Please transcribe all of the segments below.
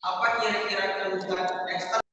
Apa kira-kira kebutuhan eksternal?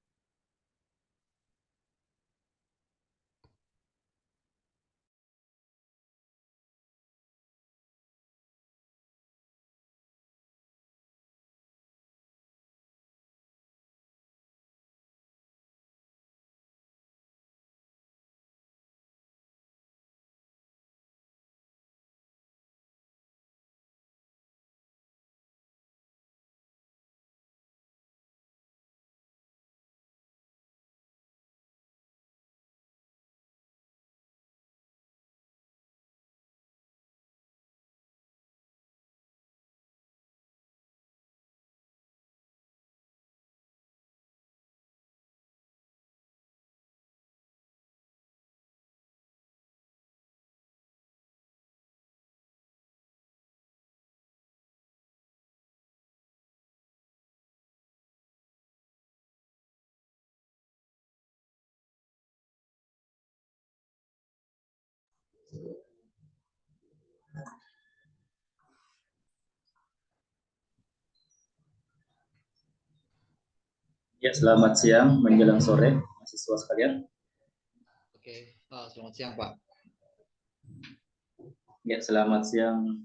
Ya, selamat siang menjelang sore mahasiswa sekalian. Oke, selamat siang Pak. Ya, selamat siang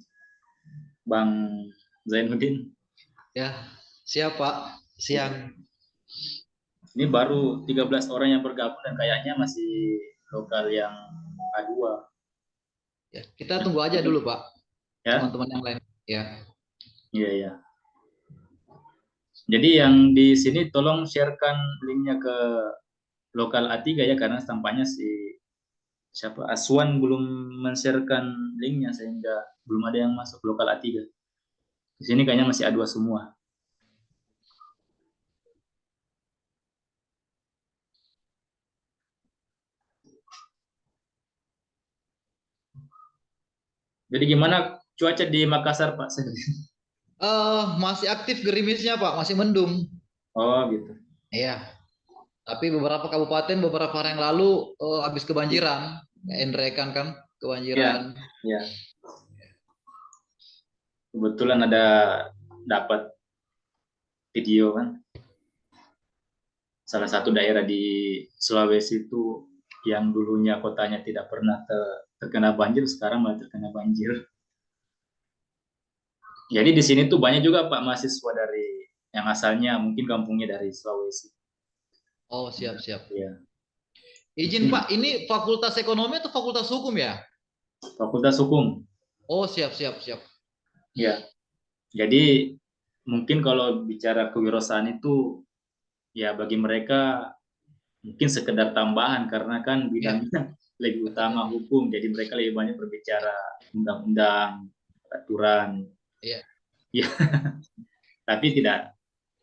Bang Zainuddin. Ya, siap Pak. Siang. Ini baru 13 orang yang bergabung dan kayaknya masih lokal yang A2. Ya, kita tunggu aja dulu Pak. Ya, Teman-teman yang lain. Ya. iya, iya. Jadi yang di sini tolong sharekan linknya ke lokal A3 ya, karena tampaknya si siapa Aswan belum men-sharekan linknya sehingga belum ada yang masuk lokal A3. Di sini kayaknya masih A2 semua. Jadi gimana cuaca di Makassar, Pak? Masih aktif gerimisnya Pak, masih mendung. Oh, gitu. Iya. Tapi beberapa kabupaten beberapa hari yang lalu habis kebanjiran. Enrekan kan kebanjiran. Ya, ya. Kebetulan ada dapat video kan. Salah satu daerah di Sulawesi itu yang dulunya kotanya tidak pernah terkena banjir, sekarang malah terkena banjir. Jadi di sini tuh banyak juga Pak mahasiswa dari yang asalnya mungkin kampungnya dari Sulawesi. Oh, siap-siap. Ya. Izin Pak, ini Fakultas Ekonomi atau Fakultas Hukum ya? Fakultas Hukum. Oh, siap-siap, siap. Ya. Jadi mungkin kalau bicara kewirausahaan itu ya bagi mereka mungkin sekedar tambahan karena kan Ya, bidangnya lebih betul, utama betul. hukum, jadi mereka lebih banyak berbicara undang-undang, peraturan. Iya. Ya, tapi tidak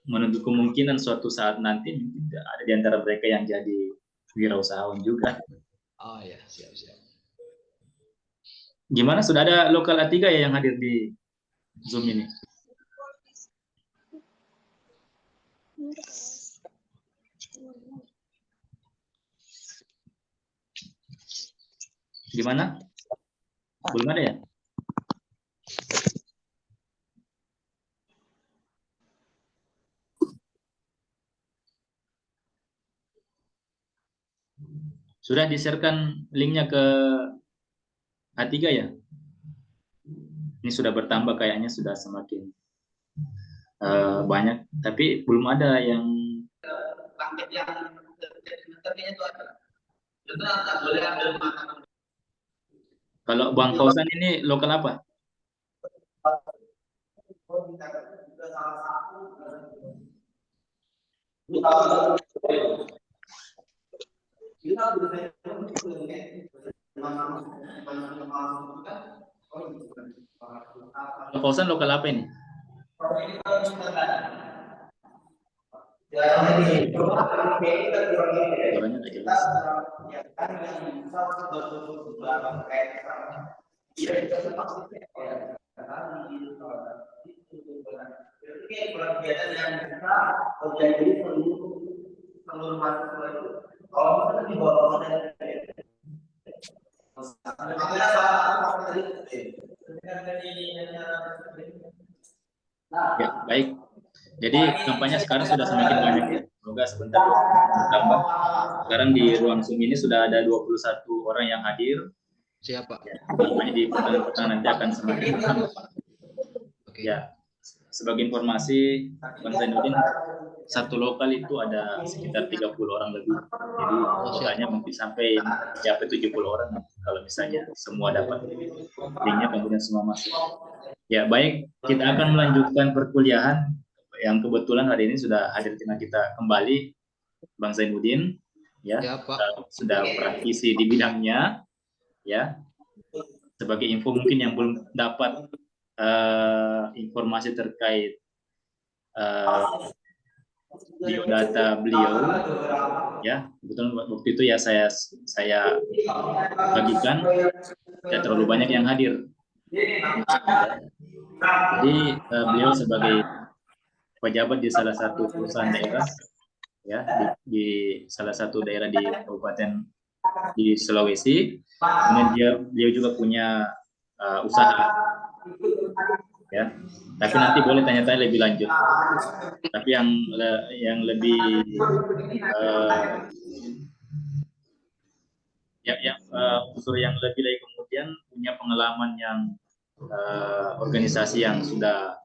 menutup kemungkinan suatu saat nanti mungkin ada di antara mereka yang jadi wirausahawan juga. Oh ya, siap-siap. Gimana, sudah ada lokal A3 ya yang hadir di Zoom ini? Gimana? Belum ada ya? Sudah di-sharekan linknya ke A3 ya? Ini sudah bertambah kayaknya, sudah semakin banyak, tapi belum ada yang paket yang terkait itu ada. Benar, tak boleh ambil makanan. kalau Bang Kausan ini lokal apa? Bang Kausan lokal apa ini? Suaranya nggak jelas. Ya, baik. Jadi kampanye sekarang sudah semakin banyak ya. Semoga sebentar bertambah. Sekarang di ruang Zoom ini sudah ada 21 orang yang hadir. Siapa? Ya, kampanye di pertengahan nanti akan semakin bertambah. Oke. Ya, sebagai informasi, Bang Zainuddin, satu lokal itu ada sekitar 30 orang lebih. Jadi totalnya mungkin sampai mencapai 70 orang kalau misalnya semua dapat linknya kemudian semua masuk. Ya, baik, kita akan melanjutkan perkuliahan yang kebetulan hari ini sudah hadir dengan kita kembali Bang Zainuddin, ya, Ya, Pak. sudah praktisi di bidangnya, ya. Sebagai info mungkin yang belum dapat informasi terkait biodata beliau, ya, kebetulan waktu itu ya saya bagikan, tidak terlalu banyak yang hadir. Jadi beliau sebagai pejabat di salah satu perusahaan daerah, ya, di salah satu daerah di Kabupaten di Sulawesi. Kemudian beliau juga punya usaha, ya. Tapi nanti boleh tanya-tanya lebih lanjut. Tapi yang lebih unsur yang lebih lagi kemudian punya pengalaman yang organisasi yang sudah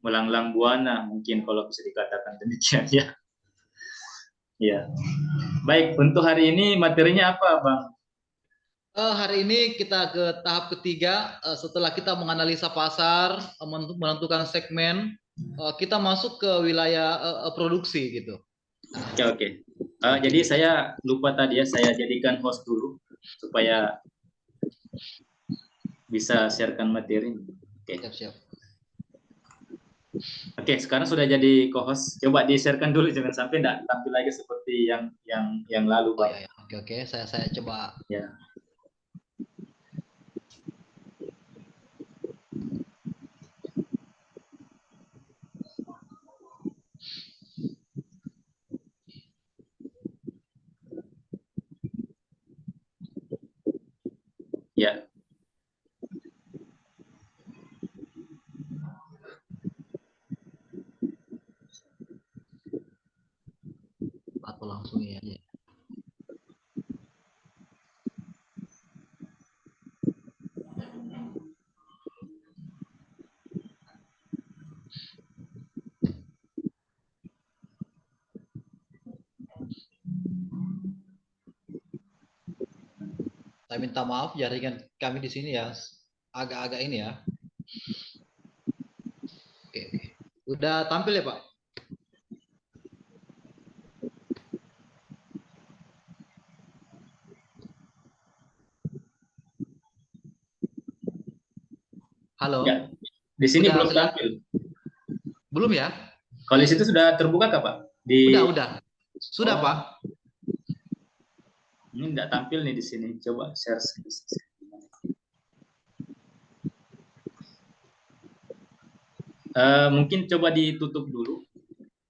melanglang buana mungkin kalau bisa dikatakan demikian ya. Ya. Baik, untuk hari ini materinya apa, Bang? Hari ini kita ke tahap ketiga. Setelah kita menganalisa pasar, menentukan segmen, kita masuk ke wilayah produksi gitu. Oke, oke. Jadi saya lupa tadi ya, saya jadikan host dulu supaya bisa sharekan materi. Oke. Siap-siap. Oke, sekarang sudah jadi co-host. Coba di-sharekan dulu, jangan sampai tidak tampil lagi seperti yang lalu, Oh Bang. ya, ya. Oke, oke. Saya coba. Ya. Ya. Atau langsung ya. Saya minta maaf jaringan kami di sini ya agak-agak ini ya. Oke, oke. Udah tampil ya, Pak? Ya. Halo. Di sini Udah belum tampil. belum ya? Kalau di situ sudah terbuka kah, Pak? Udah. Sudah, Oh, Pak. ini tidak tampil nih di sini. Coba share screen. Mungkin coba ditutup dulu,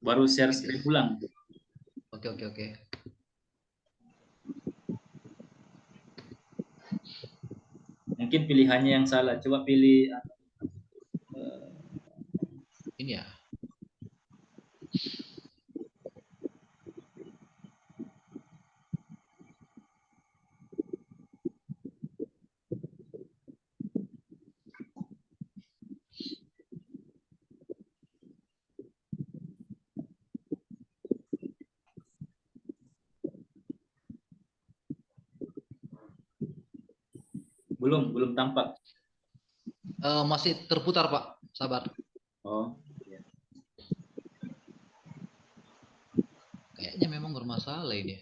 baru share screen ulang. Oke, oke, oke. Mungkin pilihannya yang salah. Coba pilih. Ini ya. Belum tampak. Masih terputar, Pak. Sabar. Oh, Kayaknya memang bermasalah ini.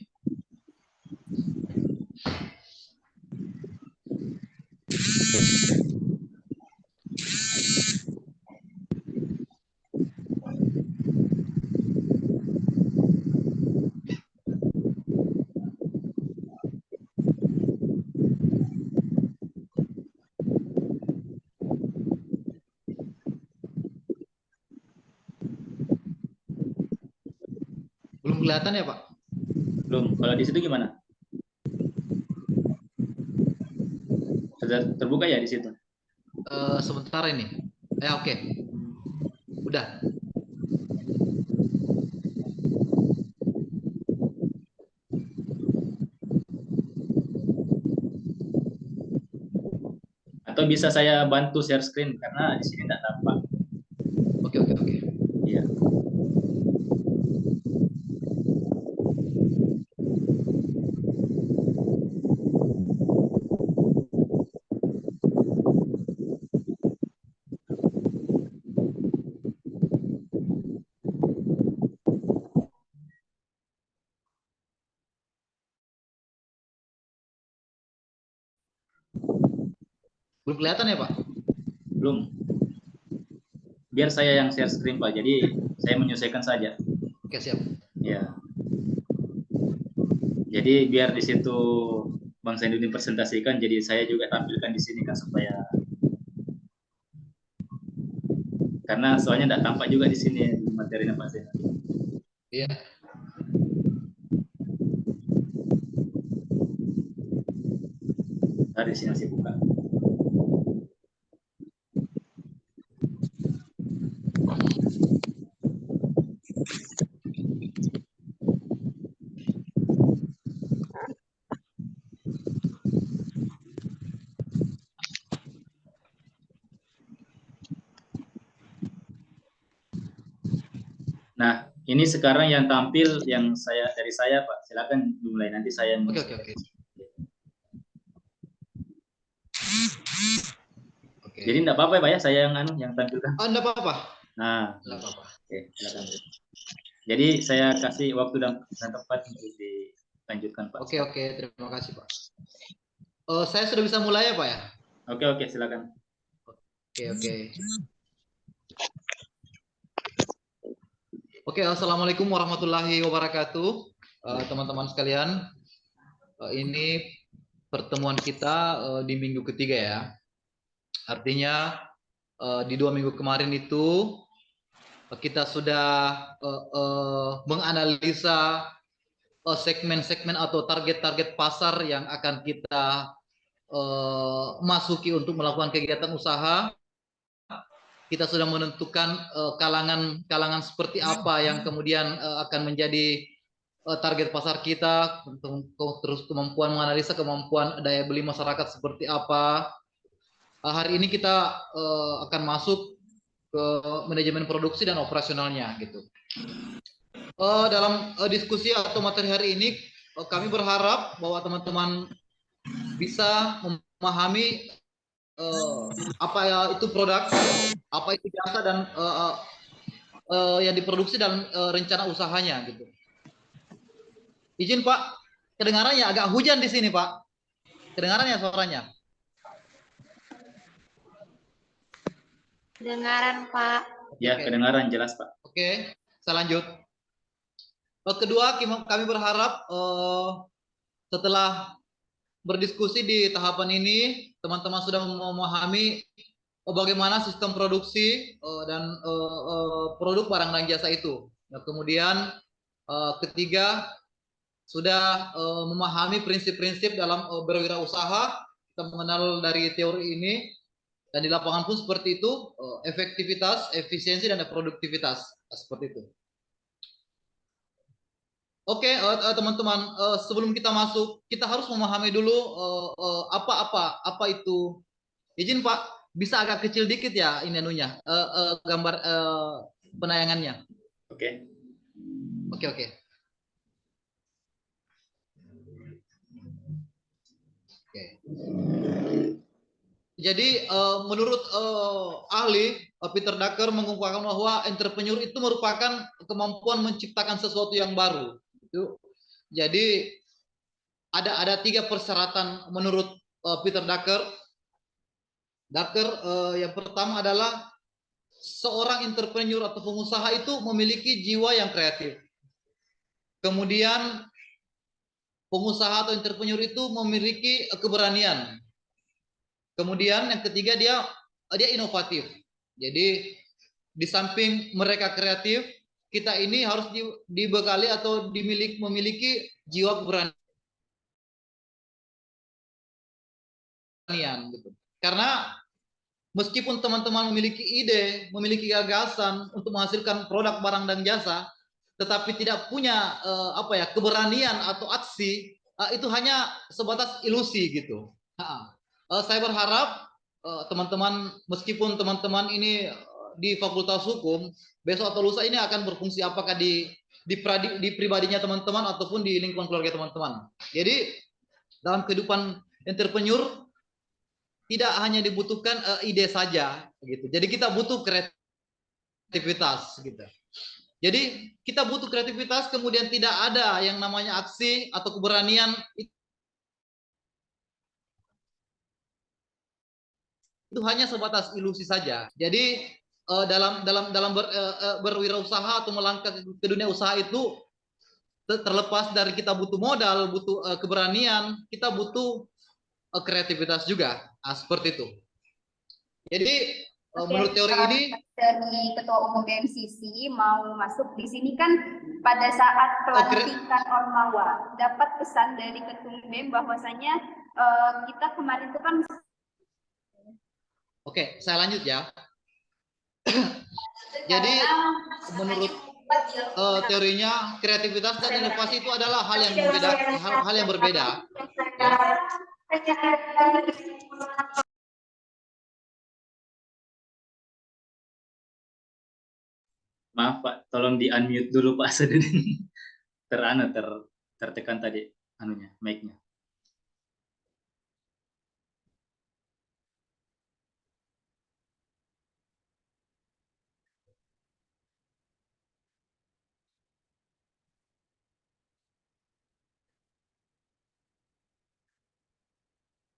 Belum kelihatan ya, Pak? belum. Kalau di situ gimana? Sudah terbuka ya di situ? Sebentar ini. Oke. Udah. Atau bisa saya bantu share screen karena di sini tidak tampak. Oke, oke, oke. Iya. Belum kelihatan ya, Pak? Belum. Biar saya yang share screen, Pak. Jadi saya menyesuaikan saja. Oke, siap. Ya. Jadi biar di situ Bang Zainuddin presentasikan, jadi saya juga tampilkan di sini kan supaya karena soalnya tidak tampak juga di sini materinya Pak Zainuddin. Iya. Tadi sini masih buka. Nah, ini sekarang yang tampil yang dari saya, Pak. Silakan dimulai, nanti saya. Oke. Jadi enggak apa-apa ya, Pak ya, saya yang tampilkan. Oh, enggak apa-apa. Nah, Enggak apa-apa. oke, silakan. Jadi saya kasih waktu dan tempat untuk dilanjutkan, Pak. Oke, terima kasih, Pak. Saya sudah bisa mulai ya, Pak ya? Oke, silakan. Oke, assalamualaikum warahmatullahi wabarakatuh, teman-teman sekalian. Ini pertemuan kita di minggu ketiga ya. Artinya di 2 minggu kemarin itu kita sudah menganalisa segmen-segmen atau target-target pasar yang akan kita masuki untuk melakukan kegiatan usaha. Kita sudah menentukan kalangan seperti apa yang kemudian akan menjadi target pasar kita, terus kemampuan menganalisa kemampuan daya beli masyarakat seperti apa. Hari ini kita akan masuk ke manajemen produksi dan operasionalnya gitu. Dalam diskusi atau materi hari ini kami berharap bahwa teman-teman bisa memahami apa ya itu produk, apa itu jasa dan yang diproduksi dan rencana usahanya gitu. Izin Pak, kedengarannya agak hujan di sini Pak. Kedengarannya suaranya? Kedengaran Pak. Ya, kedengaran jelas Pak. Oke, saya lanjut. Kedua, kami berharap setelah berdiskusi di tahapan ini, teman-teman sudah memahami bagaimana sistem produksi dan produk barang dan jasa itu. Nah, kemudian ketiga, sudah memahami prinsip-prinsip dalam berwirausaha. Kita mengenal dari teori ini, dan di lapangan pun seperti itu, efektivitas, efisiensi, dan produktivitas. Seperti itu. Oke, teman-teman, sebelum kita masuk, kita harus memahami dulu apa itu. Izin Pak, bisa agak kecil dikit ya ini anunya, gambar penayangannya. Oke. Jadi menurut ahli Peter Drucker mengungkapkan bahwa entrepreneur itu merupakan kemampuan menciptakan sesuatu yang baru. Jadi ada 3 persyaratan menurut Peter Drucker. Yang pertama adalah seorang entrepreneur atau pengusaha itu memiliki jiwa yang kreatif. Kemudian pengusaha atau entrepreneur itu memiliki keberanian. Kemudian yang ketiga dia inovatif. Jadi di samping mereka kreatif, kita ini harus dibekali atau memiliki jiwa keberanian gitu. Karena meskipun teman-teman memiliki ide, memiliki gagasan untuk menghasilkan produk barang dan jasa, tetapi tidak punya keberanian atau aksi, itu hanya sebatas ilusi gitu. Saya berharap teman-teman, meskipun teman-teman ini di Fakultas Hukum, besok atau lusa ini akan berfungsi apakah di pribadinya teman-teman ataupun di lingkungan keluarga teman-teman. Jadi dalam kehidupan entrepreneur tidak hanya dibutuhkan ide saja gitu. Jadi kita butuh kreativitas gitu. Jadi kita butuh kreativitas, kemudian tidak ada yang namanya aksi atau keberanian, itu hanya sebatas ilusi saja. Jadi dalam berwirausaha atau melangkah ke dunia usaha itu terlepas dari kita butuh modal, butuh keberanian, kita butuh kreativitas juga. Seperti itu. Jadi menurut teori ini, dari Ketua Umum BMCC mau masuk di sini kan pada saat pelantikan Ormawa dapat pesan dari Ketua BEM bahwasanya kita kemarin itu kan. Oke, saya lanjut ya. Jadi menurut teorinya kreativitas dan inovasi itu adalah hal yang berbeda. Maaf Pak, tolong di unmute dulu Pak Sadudin. Tertekan tadi anunya, mic-nya.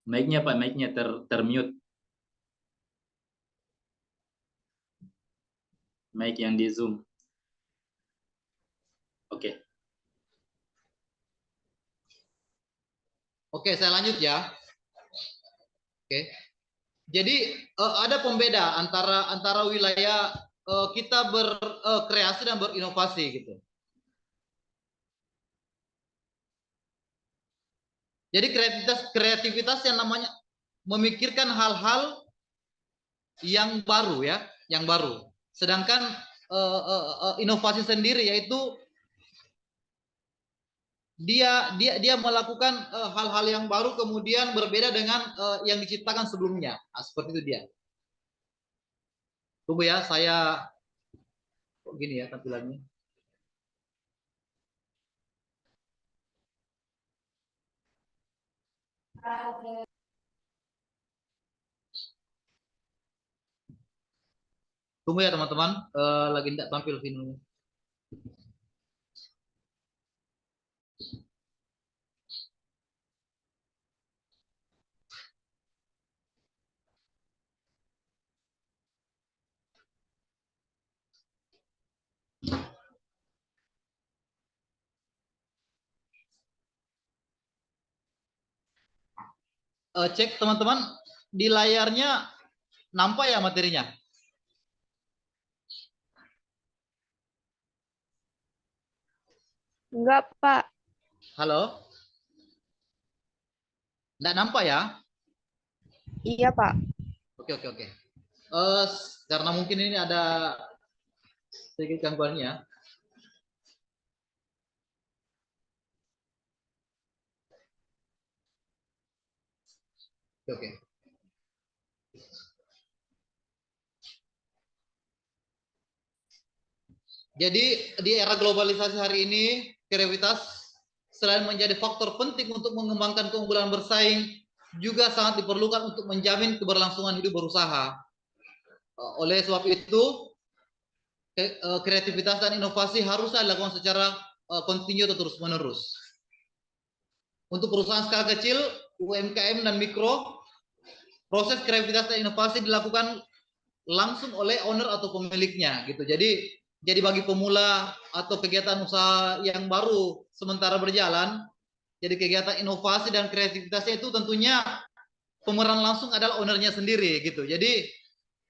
Mic-nya Pak, mic-nya termute. Mic yang di Zoom. Oke. Oke, saya lanjut ya. Oke. Jadi ada pembeda antara wilayah kita berkreasi dan berinovasi gitu. Jadi kreativitas yang namanya memikirkan hal-hal yang baru ya, yang baru. Sedangkan inovasi sendiri yaitu dia melakukan hal-hal yang baru kemudian berbeda dengan yang diciptakan sebelumnya. Nah, seperti itu dia. Tunggu ya, saya kok gini ya tampilannya. Tunggu ya teman-teman, lagi tidak tampil videonya. Cek teman-teman di layarnya nampak ya materinya. Enggak, Pak. Halo? Nggak nampak ya? Iya, Pak. Oke. Karena mungkin ini ada sedikit gangguannya. Oke. Jadi di era globalisasi hari ini, kreativitas selain menjadi faktor penting untuk mengembangkan keunggulan bersaing, juga sangat diperlukan untuk menjamin keberlangsungan hidup berusaha. Oleh sebab itu, kreativitas dan inovasi haruslah dilakukan secara kontinu atau terus-menerus. Untuk perusahaan skala kecil, UMKM dan mikro, proses kreativitas dan inovasi dilakukan langsung oleh owner atau pemiliknya gitu. Jadi bagi pemula atau kegiatan usaha yang baru sementara berjalan, jadi kegiatan inovasi dan kreativitasnya itu tentunya pemeran langsung adalah ownernya sendiri gitu. Jadi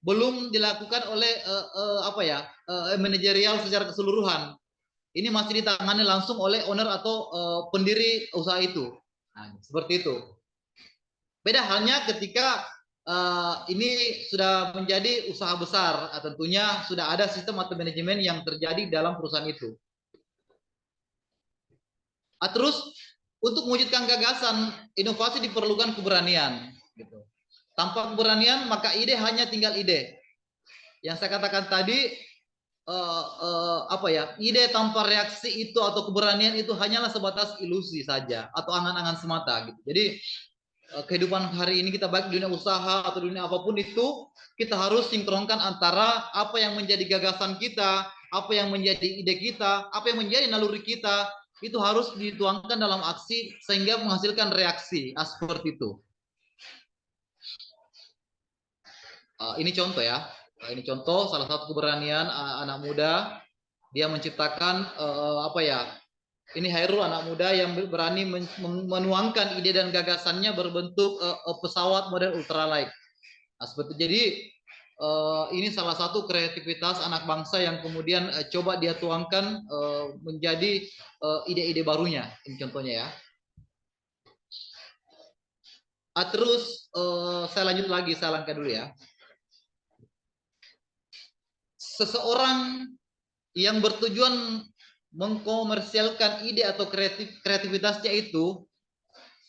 belum dilakukan oleh manajerial secara keseluruhan. Ini masih ditangani langsung oleh owner atau pendiri usaha itu. Nah, seperti itu. Beda halnya ketika ini sudah menjadi usaha besar, tentunya sudah ada sistem atau manajemen yang terjadi dalam perusahaan itu. Terus untuk mewujudkan gagasan, inovasi diperlukan keberanian. Gitu. Tanpa keberanian maka ide hanya tinggal ide. Yang saya katakan tadi, ide tanpa reaksi itu atau keberanian itu hanyalah sebatas ilusi saja atau angan-angan semata. Gitu. Jadi kehidupan hari ini kita baik dunia usaha atau dunia apapun itu, kita harus sinkronkan antara apa yang menjadi gagasan kita, apa yang menjadi ide kita, apa yang menjadi naluri kita, itu harus dituangkan dalam aksi sehingga menghasilkan reaksi. Seperti itu. Ini contoh ya. Ini contoh salah satu keberanian anak muda. Dia menciptakan ini Hairul, anak muda yang berani menuangkan ide dan gagasannya berbentuk pesawat model ultralight. Seperti jadi ini salah satu kreativitas anak bangsa yang kemudian coba dia tuangkan menjadi ide-ide barunya. Ini contohnya ya. Terus saya lanjut lagi, saya langkah dulu ya. Seseorang yang bertujuan mengkomersialkan ide atau kreativitasnya itu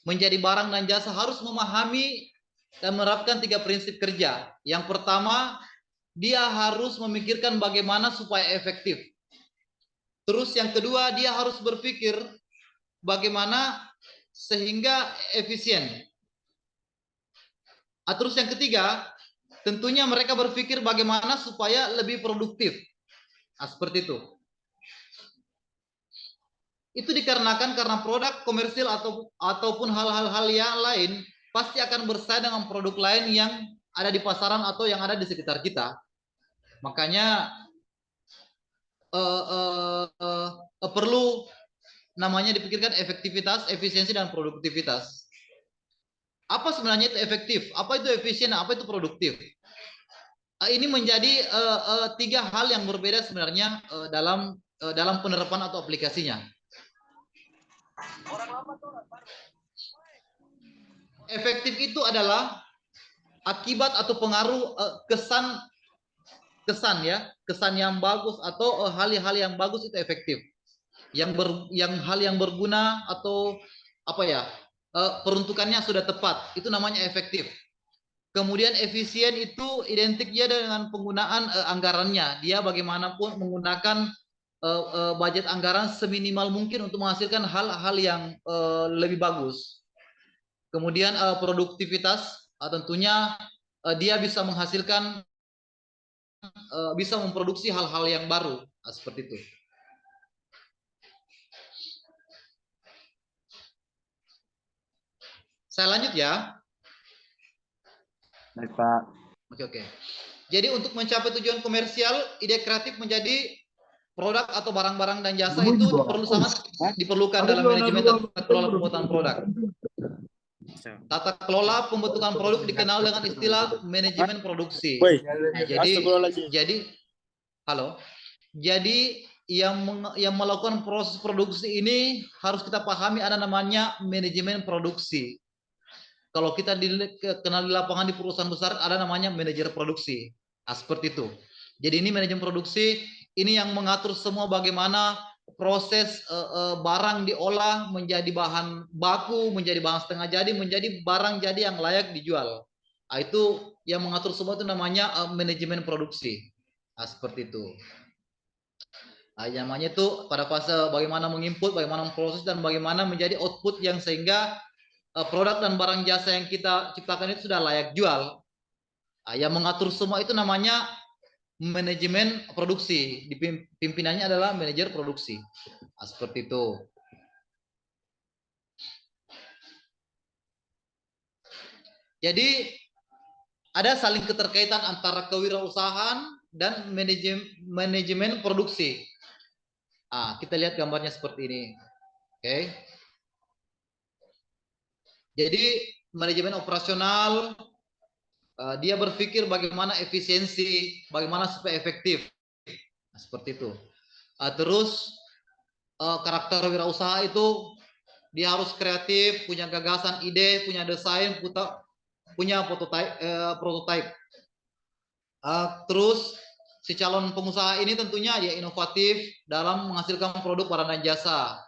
menjadi barang dan jasa harus memahami dan menerapkan 3 prinsip kerja. Yang pertama, dia harus memikirkan bagaimana supaya efektif. Terus yang kedua, dia harus berpikir bagaimana sehingga efisien. Terus yang ketiga, tentunya mereka berpikir bagaimana supaya lebih produktif. Seperti itu. Itu dikarenakan karena produk komersil ataupun hal-hal yang lain pasti akan bersaing dengan produk lain yang ada di pasaran atau yang ada di sekitar kita. Makanya perlu namanya dipikirkan efektivitas, efisiensi, dan produktivitas. Apa sebenarnya itu efektif? Apa itu efisien? Apa itu produktif? Ini menjadi tiga hal yang berbeda sebenarnya dalam penerapan atau aplikasinya. Efektif itu adalah akibat atau pengaruh kesan yang bagus atau hal-hal yang bagus itu efektif. Hal yang berguna atau peruntukannya sudah tepat, itu namanya efektif. Kemudian efisien itu identiknya dengan penggunaan anggarannya. Dia bagaimanapun menggunakan budget anggaran seminimal mungkin untuk menghasilkan hal-hal yang lebih bagus. Kemudian produktivitas, tentunya dia bisa menghasilkan, bisa memproduksi hal-hal yang baru, seperti itu. Saya lanjut ya. Baik, Pak. Oke. Jadi untuk mencapai tujuan komersial, ide kreatif menjadi produk atau barang-barang dan jasa itu sangat diperlukan dalam manajemen tata kelola pembuatan produk. Tata kelola pembentukan produk dikenal dengan istilah manajemen produksi. Jadi yang melakukan proses produksi ini harus kita pahami ada namanya manajemen produksi. Kalau kita kenal di lapangan di perusahaan besar ada namanya manajer produksi. Seperti itu. Jadi ini manajemen produksi ini yang mengatur semua bagaimana proses barang diolah menjadi bahan baku, menjadi bahan setengah jadi, menjadi barang jadi yang layak dijual. Itu yang mengatur semua itu namanya manajemen produksi. Seperti itu. Namanya itu pada fase bagaimana menginput, bagaimana memproses, dan bagaimana menjadi output yang sehingga produk dan barang jasa yang kita ciptakan itu sudah layak jual. Yang mengatur semua itu namanya manajemen produksi. Pimpinannya adalah manajer produksi. Seperti itu. Jadi ada saling keterkaitan antara kewirausahaan dan manajemen produksi. Kita lihat gambarnya seperti ini. Oke. Jadi manajemen operasional dia berpikir bagaimana efisiensi, bagaimana supaya efektif. Seperti itu. Terus karakter wirausaha itu dia harus kreatif, punya gagasan, ide, punya desain, punya prototype. Terus si calon pengusaha ini tentunya dia inovatif dalam menghasilkan produk barang dan jasa.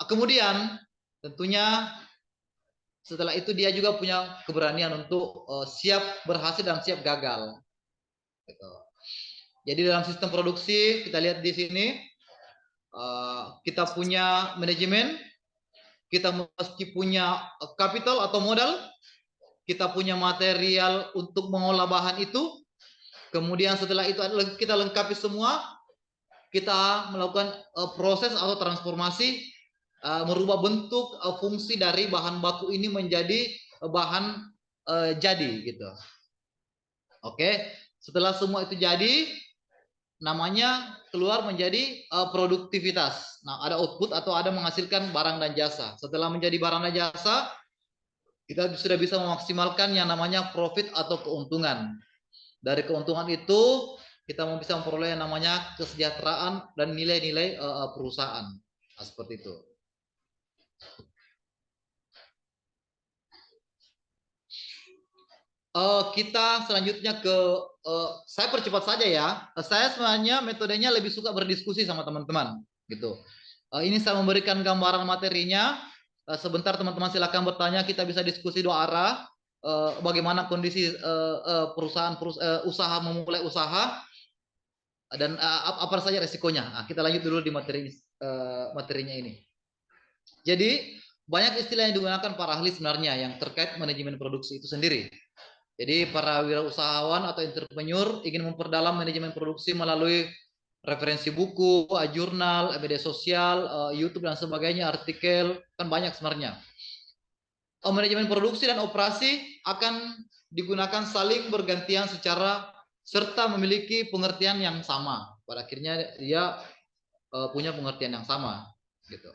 Kemudian tentunya setelah itu dia juga punya keberanian untuk siap berhasil dan siap gagal. Gitu. Jadi dalam sistem produksi kita lihat di sini kita punya manajemen, kita mesti punya capital atau modal, kita punya material untuk mengolah bahan itu. Kemudian setelah itu kita lengkapi semua, kita melakukan proses atau transformasi, merubah bentuk fungsi dari bahan baku ini menjadi bahan jadi gitu. Oke, setelah semua itu jadi, namanya keluar menjadi produktivitas. Nah, ada output atau ada menghasilkan barang dan jasa. Setelah menjadi barang dan jasa, kita sudah bisa memaksimalkan yang namanya profit atau keuntungan. Dari keuntungan itu kita bisa memperoleh yang namanya kesejahteraan dan nilai-nilai perusahaan. Seperti itu. Kita selanjutnya ke saya percepat saja ya. Saya sebenarnya metodenya lebih suka berdiskusi sama teman-teman gitu. Ini saya memberikan gambaran materinya. Sebentar teman-teman silakan bertanya, kita bisa diskusi dua arah. bagaimana kondisi usaha memulai usaha dan apa saja resikonya. Nah, kita lanjut dulu di materinya ini. Jadi banyak istilah yang digunakan para ahli sebenarnya yang terkait manajemen produksi itu sendiri. Jadi para wirausahawan atau entrepreneur ingin memperdalam manajemen produksi melalui referensi buku, jurnal, media sosial, YouTube dan sebagainya, artikel, kan banyak sebenarnya. Manajemen produksi dan operasi akan digunakan saling bergantian secara serta memiliki pengertian yang sama. Pada akhirnya dia punya pengertian yang sama, gitu.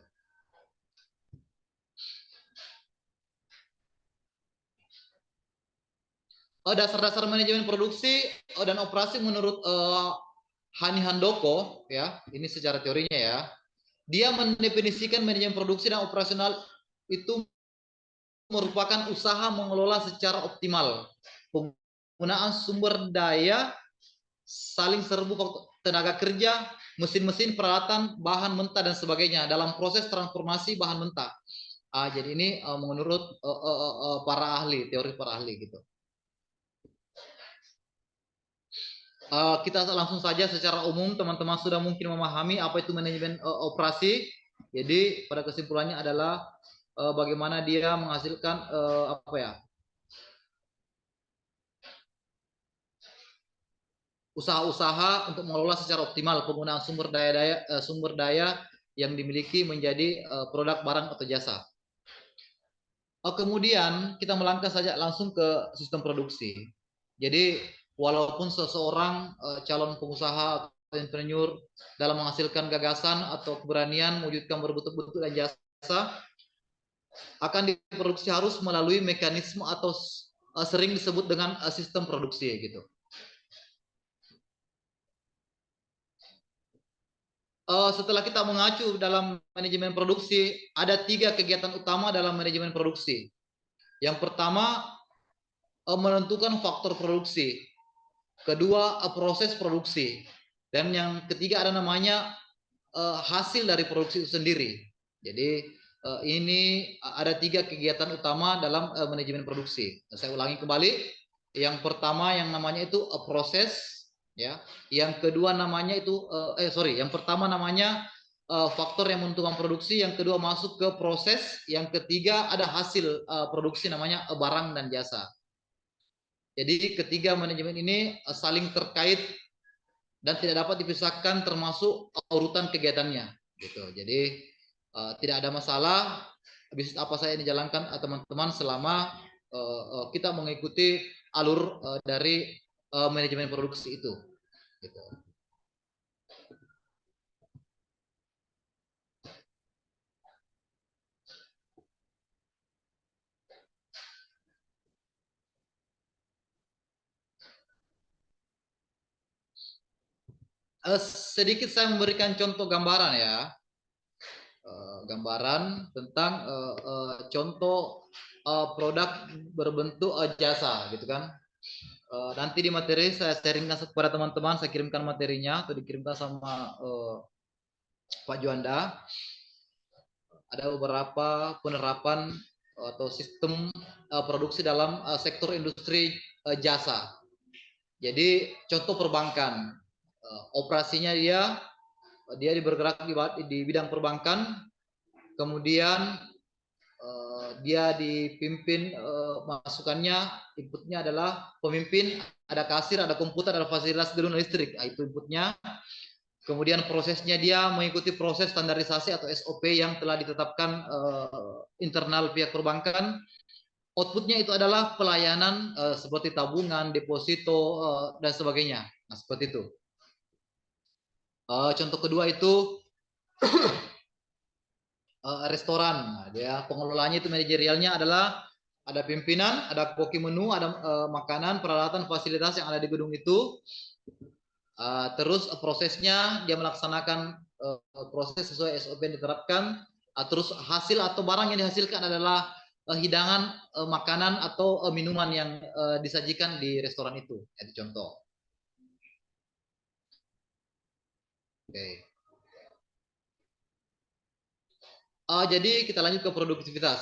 Dasar-dasar manajemen produksi dan operasi menurut Hani Handoko, ya, ini secara teorinya ya, dia mendefinisikan manajemen produksi dan operasional itu merupakan usaha mengelola secara optimal penggunaan sumber daya, saling serbu tenaga kerja, mesin-mesin, peralatan, bahan mentah dan sebagainya dalam proses transformasi bahan mentah. Jadi ini menurut para ahli, teori para ahli gitu. Kita langsung saja secara umum, teman-teman sudah mungkin memahami apa itu manajemen operasi. Jadi pada kesimpulannya adalah bagaimana dia menghasilkan usaha-usaha untuk mengelola secara optimal penggunaan sumber daya yang dimiliki menjadi produk, barang atau jasa. Kemudian kita melangkah saja langsung ke sistem produksi. Jadi walaupun seseorang calon pengusaha atau entrepreneur dalam menghasilkan gagasan atau keberanian mewujudkan berbentuk-bentuk dan jasa, akan diproduksi harus melalui mekanisme atau sering disebut dengan sistem produksi gitu. Setelah kita mengacu dalam manajemen produksi, ada 3 kegiatan utama dalam manajemen produksi. Yang pertama, menentukan faktor produksi. Kedua, proses produksi. Dan yang ketiga ada namanya hasil dari produksi itu sendiri. Jadi ini ada 3 kegiatan utama dalam manajemen produksi. Saya ulangi kembali. Yang pertama yang namanya itu proses. Ya, yang kedua namanya itu yang pertama namanya faktor yang menentukan produksi, yang kedua masuk ke proses, yang ketiga ada hasil produksi namanya barang dan jasa. Jadi ketiga manajemen ini saling terkait dan tidak dapat dipisahkan termasuk urutan kegiatannya gitu. Jadi tidak ada masalah bisnis apa saya yang dijalankan teman-teman selama kita mengikuti alur dari manajemen produksi itu gitu. Sedikit saya memberikan contoh gambaran ya, gambaran tentang contoh produk berbentuk jasa gitu kan. Nanti di materi saya sharingkan kepada teman-teman, saya kirimkan materinya atau dikirimkan sama Pak Juanda. Ada beberapa penerapan atau sistem produksi dalam sektor industri jasa. Jadi contoh perbankan, operasinya dia bergerak di bidang perbankan, kemudian dia dipimpin masukannya, inputnya adalah pemimpin, ada kasir, ada komputer, ada fasilitas gedung listrik, itu inputnya. Kemudian prosesnya dia mengikuti proses standarisasi atau SOP yang telah ditetapkan internal pihak perbankan. Outputnya itu adalah pelayanan seperti tabungan, deposito, dan sebagainya. Nah, seperti itu. Contoh kedua itu restoran. Nah, dia pengelolanya itu manajerialnya adalah ada pimpinan, ada koki menu, ada makanan, peralatan, fasilitas yang ada di gedung itu. Terus prosesnya dia melaksanakan proses sesuai SOP yang diterapkan. Terus hasil atau barang yang dihasilkan adalah hidangan, makanan atau minuman yang disajikan di restoran itu. Itu contoh. Oke. Jadi kita lanjut ke produktivitas.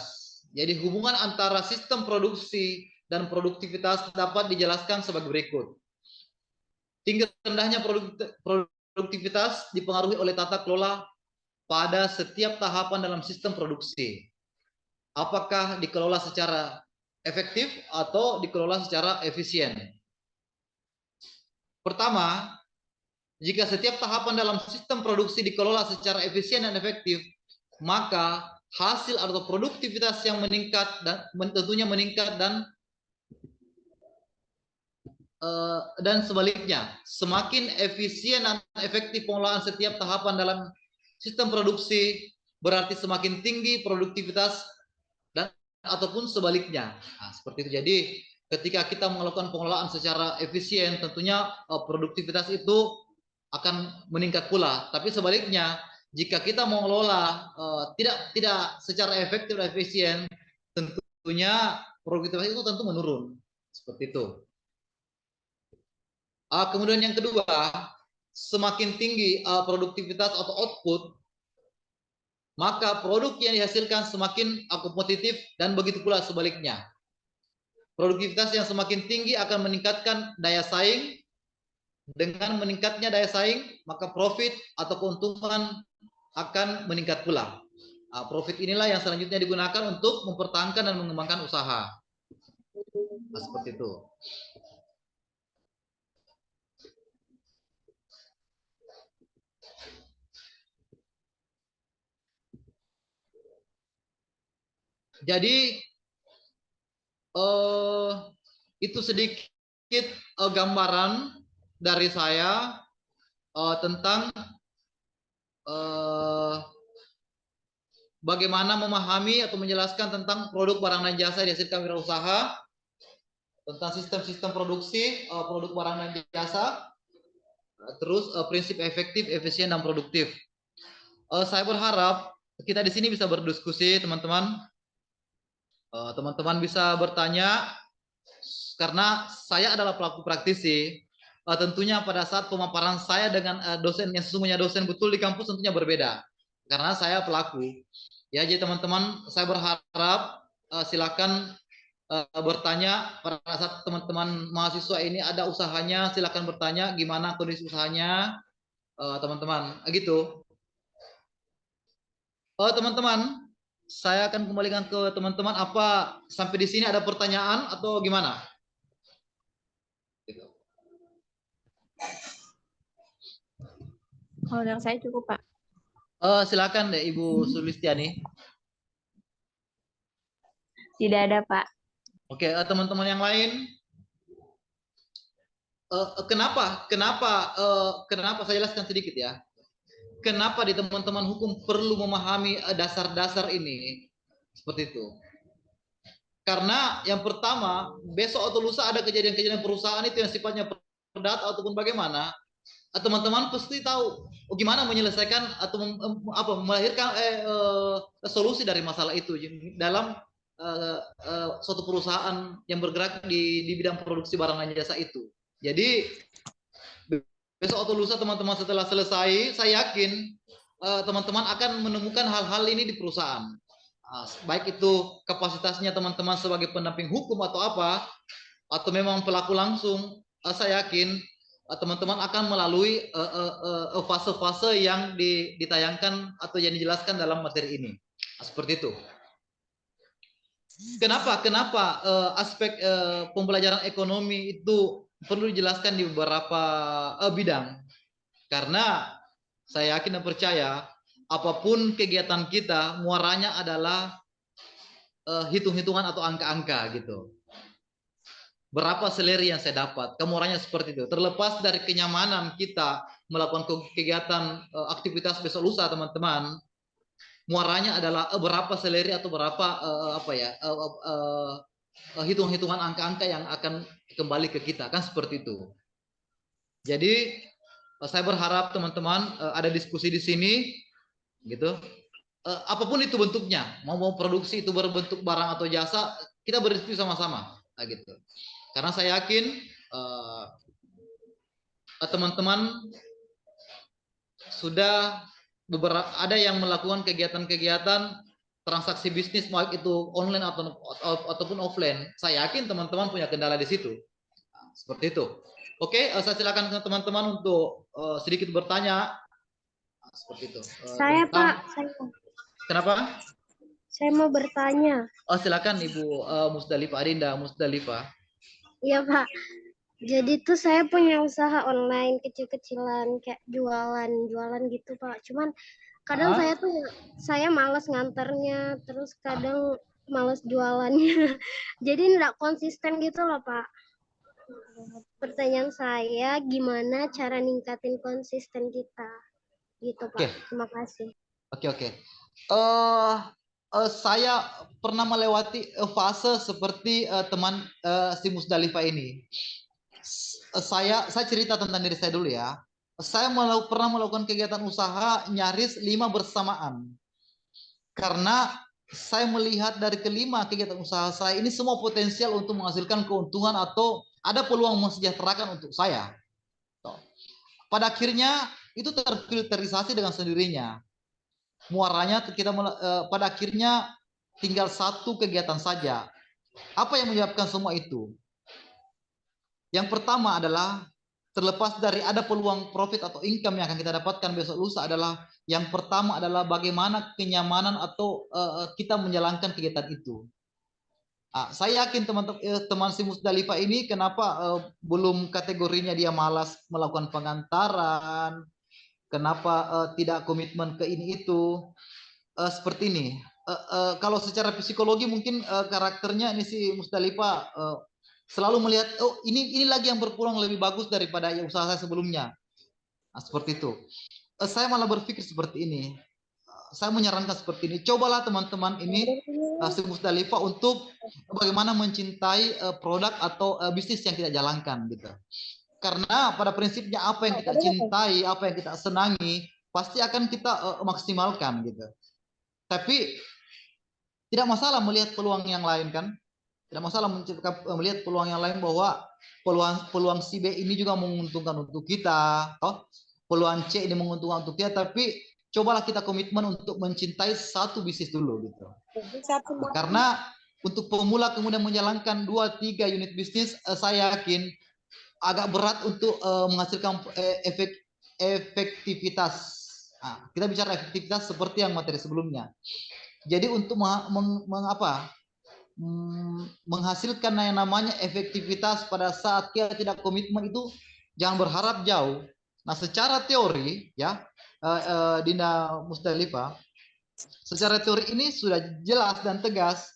Jadi hubungan antara sistem produksi dan produktivitas dapat dijelaskan sebagai berikut. Tinggi rendahnya produktivitas dipengaruhi oleh tata kelola pada setiap tahapan dalam sistem produksi. Apakah dikelola secara efektif atau dikelola secara efisien? Pertama, jika setiap tahapan dalam sistem produksi dikelola secara efisien dan efektif, maka hasil atau produktivitas yang meningkat dan tentunya meningkat dan sebaliknya, semakin efisien dan efektif pengelolaan setiap tahapan dalam sistem produksi, berarti semakin tinggi produktivitas dan ataupun sebaliknya. Nah, seperti itu. Jadi, ketika kita melakukan pengelolaan secara efisien, tentunya produktivitas itu akan meningkat pula. Tapi sebaliknya, jika kita mengelola tidak secara efektif dan efisien, tentunya produktivitas itu tentu menurun. Seperti itu. Kemudian yang kedua, semakin tinggi produktivitas atau output, maka produk yang dihasilkan semakin kompetitif dan begitu pula sebaliknya. Produktivitas yang semakin tinggi akan meningkatkan daya saing. Dengan meningkatnya daya saing, maka profit atau keuntungan akan meningkat pula. Profit inilah yang selanjutnya digunakan untuk mempertahankan dan mengembangkan usaha. Nah, seperti itu. Jadi itu sedikit gambaran dari saya tentang bagaimana memahami atau menjelaskan tentang produk barang dan jasa yang dihasilkan wirausaha, tentang sistem-sistem produksi produk barang dan jasa, terus prinsip efektif, efisien, dan produktif. Saya berharap kita di sini bisa berdiskusi, teman-teman. Teman-teman bisa bertanya, karena saya adalah pelaku praktisi. Tentunya pada saat pemaparan saya dengan dosen yang sesungguhnya dosen betul di kampus tentunya berbeda, karena saya pelaku. Ya, jadi teman-teman, saya berharap silakan bertanya pada saat teman-teman mahasiswa ini ada usahanya, silakan bertanya gimana kondisi usahanya, teman-teman. Gitu. Teman-teman, saya akan kembalikan ke teman-teman. Apa sampai di sini ada pertanyaan atau gimana? Gitu. Kalau dari saya cukup, Pak. Silakan deh Ibu Sulistiani. Tidak ada, Pak. Oke, teman-teman yang lain. Kenapa saya jelaskan sedikit ya. Kenapa di teman-teman hukum perlu memahami dasar-dasar ini? Seperti itu. Karena yang pertama, besok atau lusa ada kejadian-kejadian perusahaan itu yang sifatnya perdata ataupun bagaimana, teman-teman pasti tahu gimana menyelesaikan atau melahirkan solusi dari masalah itu dalam suatu perusahaan yang bergerak di bidang produksi barang dan jasa itu. Jadi besok atau lusa teman-teman setelah selesai, saya yakin teman-teman akan menemukan hal-hal ini di perusahaan. Baik itu kapasitasnya teman-teman sebagai pendamping hukum atau apa, atau memang pelaku langsung, saya yakin teman-teman akan melalui fase-fase yang ditayangkan atau yang dijelaskan dalam materi ini. Seperti itu. Kenapa aspek pembelajaran ekonomi itu perlu dijelaskan di beberapa bidang? Karena saya yakin dan percaya apapun kegiatan kita muaranya adalah hitung-hitungan atau angka-angka gitu. Berapa seleri yang saya dapat, kemuaranya seperti itu. Terlepas dari kenyamanan kita melakukan kegiatan aktivitas besok lusa, teman-teman, muaranya adalah berapa seleri atau berapa hitung-hitungan angka-angka yang akan kembali ke kita, kan seperti itu. Jadi saya berharap teman-teman ada diskusi di sini, gitu. Apapun itu bentuknya, mau produksi itu berbentuk barang atau jasa, kita berdiskusi sama-sama, gitu. Karena saya yakin teman-teman sudah ada yang melakukan kegiatan-kegiatan transaksi bisnis baik itu online ataupun offline, saya yakin teman-teman punya kendala di situ. Nah, seperti itu. Oke, saya silakan ke teman-teman untuk sedikit bertanya. Nah, seperti itu. Saya Tentang- Pak, Kenapa? saya mau bertanya. Oh, silakan Ibu Musdalifah, Adinda Musdalifah. Iya Pak. Jadi tuh saya punya usaha online kecil-kecilan kayak jualan gitu Pak. Cuman kadang saya malas nganternya, terus kadang malas jualannya. Jadi nggak konsisten gitu loh Pak. Pertanyaan saya, gimana cara ningkatin konsisten kita? Gitu Pak. Oke. Terima kasih. Oke. Saya pernah melewati fase seperti teman si Musdalifah ini. Saya cerita tentang diri saya dulu ya. Saya pernah melakukan kegiatan usaha nyaris 5 bersamaan. Karena saya melihat dari kelima kegiatan usaha saya ini semua potensial untuk menghasilkan keuntungan atau ada peluang mensejahterakan untuk saya. Pada akhirnya itu terfilterisasi dengan sendirinya. Muaranya pada akhirnya tinggal satu kegiatan saja. Apa yang menyebabkan semua itu? Yang pertama adalah terlepas dari ada peluang profit atau income yang akan kita dapatkan besok lusa adalah yang pertama adalah bagaimana kenyamanan atau kita menjalankan kegiatan itu. Saya yakin teman si Musdalifah ini kenapa belum kategorinya dia malas melakukan pengantaran, kenapa tidak komitmen ke ini itu seperti ini. Kalau secara psikologi mungkin karakternya ini si Musdalifah selalu melihat ini lagi yang berpulang lebih bagus daripada yang usaha saya sebelumnya. Seperti itu. Saya malah berpikir seperti ini. Saya menyarankan seperti ini. Cobalah teman-teman ini si Musdalifah untuk bagaimana mencintai produk atau bisnis yang kita jalankan gitu. Karena pada prinsipnya apa yang kita cintai, apa yang kita senangi, pasti akan kita maksimalkan gitu. Tapi tidak masalah melihat peluang yang lain kan? Tidak masalah melihat peluang yang lain bahwa peluang si B ini juga menguntungkan untuk kita, peluang C ini menguntungkan untuk kita, tapi cobalah kita komitmen untuk mencintai satu bisnis dulu gitu. Karena untuk pemula kemudian menjalankan 2-3 unit bisnis, saya yakin agak berat untuk menghasilkan efektivitas. Kita bicara efektivitas seperti yang materi sebelumnya. Jadi untuk menghasilkan yang namanya efektivitas pada saat kita tidak komitmen itu jangan berharap jauh. Nah, secara teori ya Dinda Musdalifah, secara teori ini sudah jelas dan tegas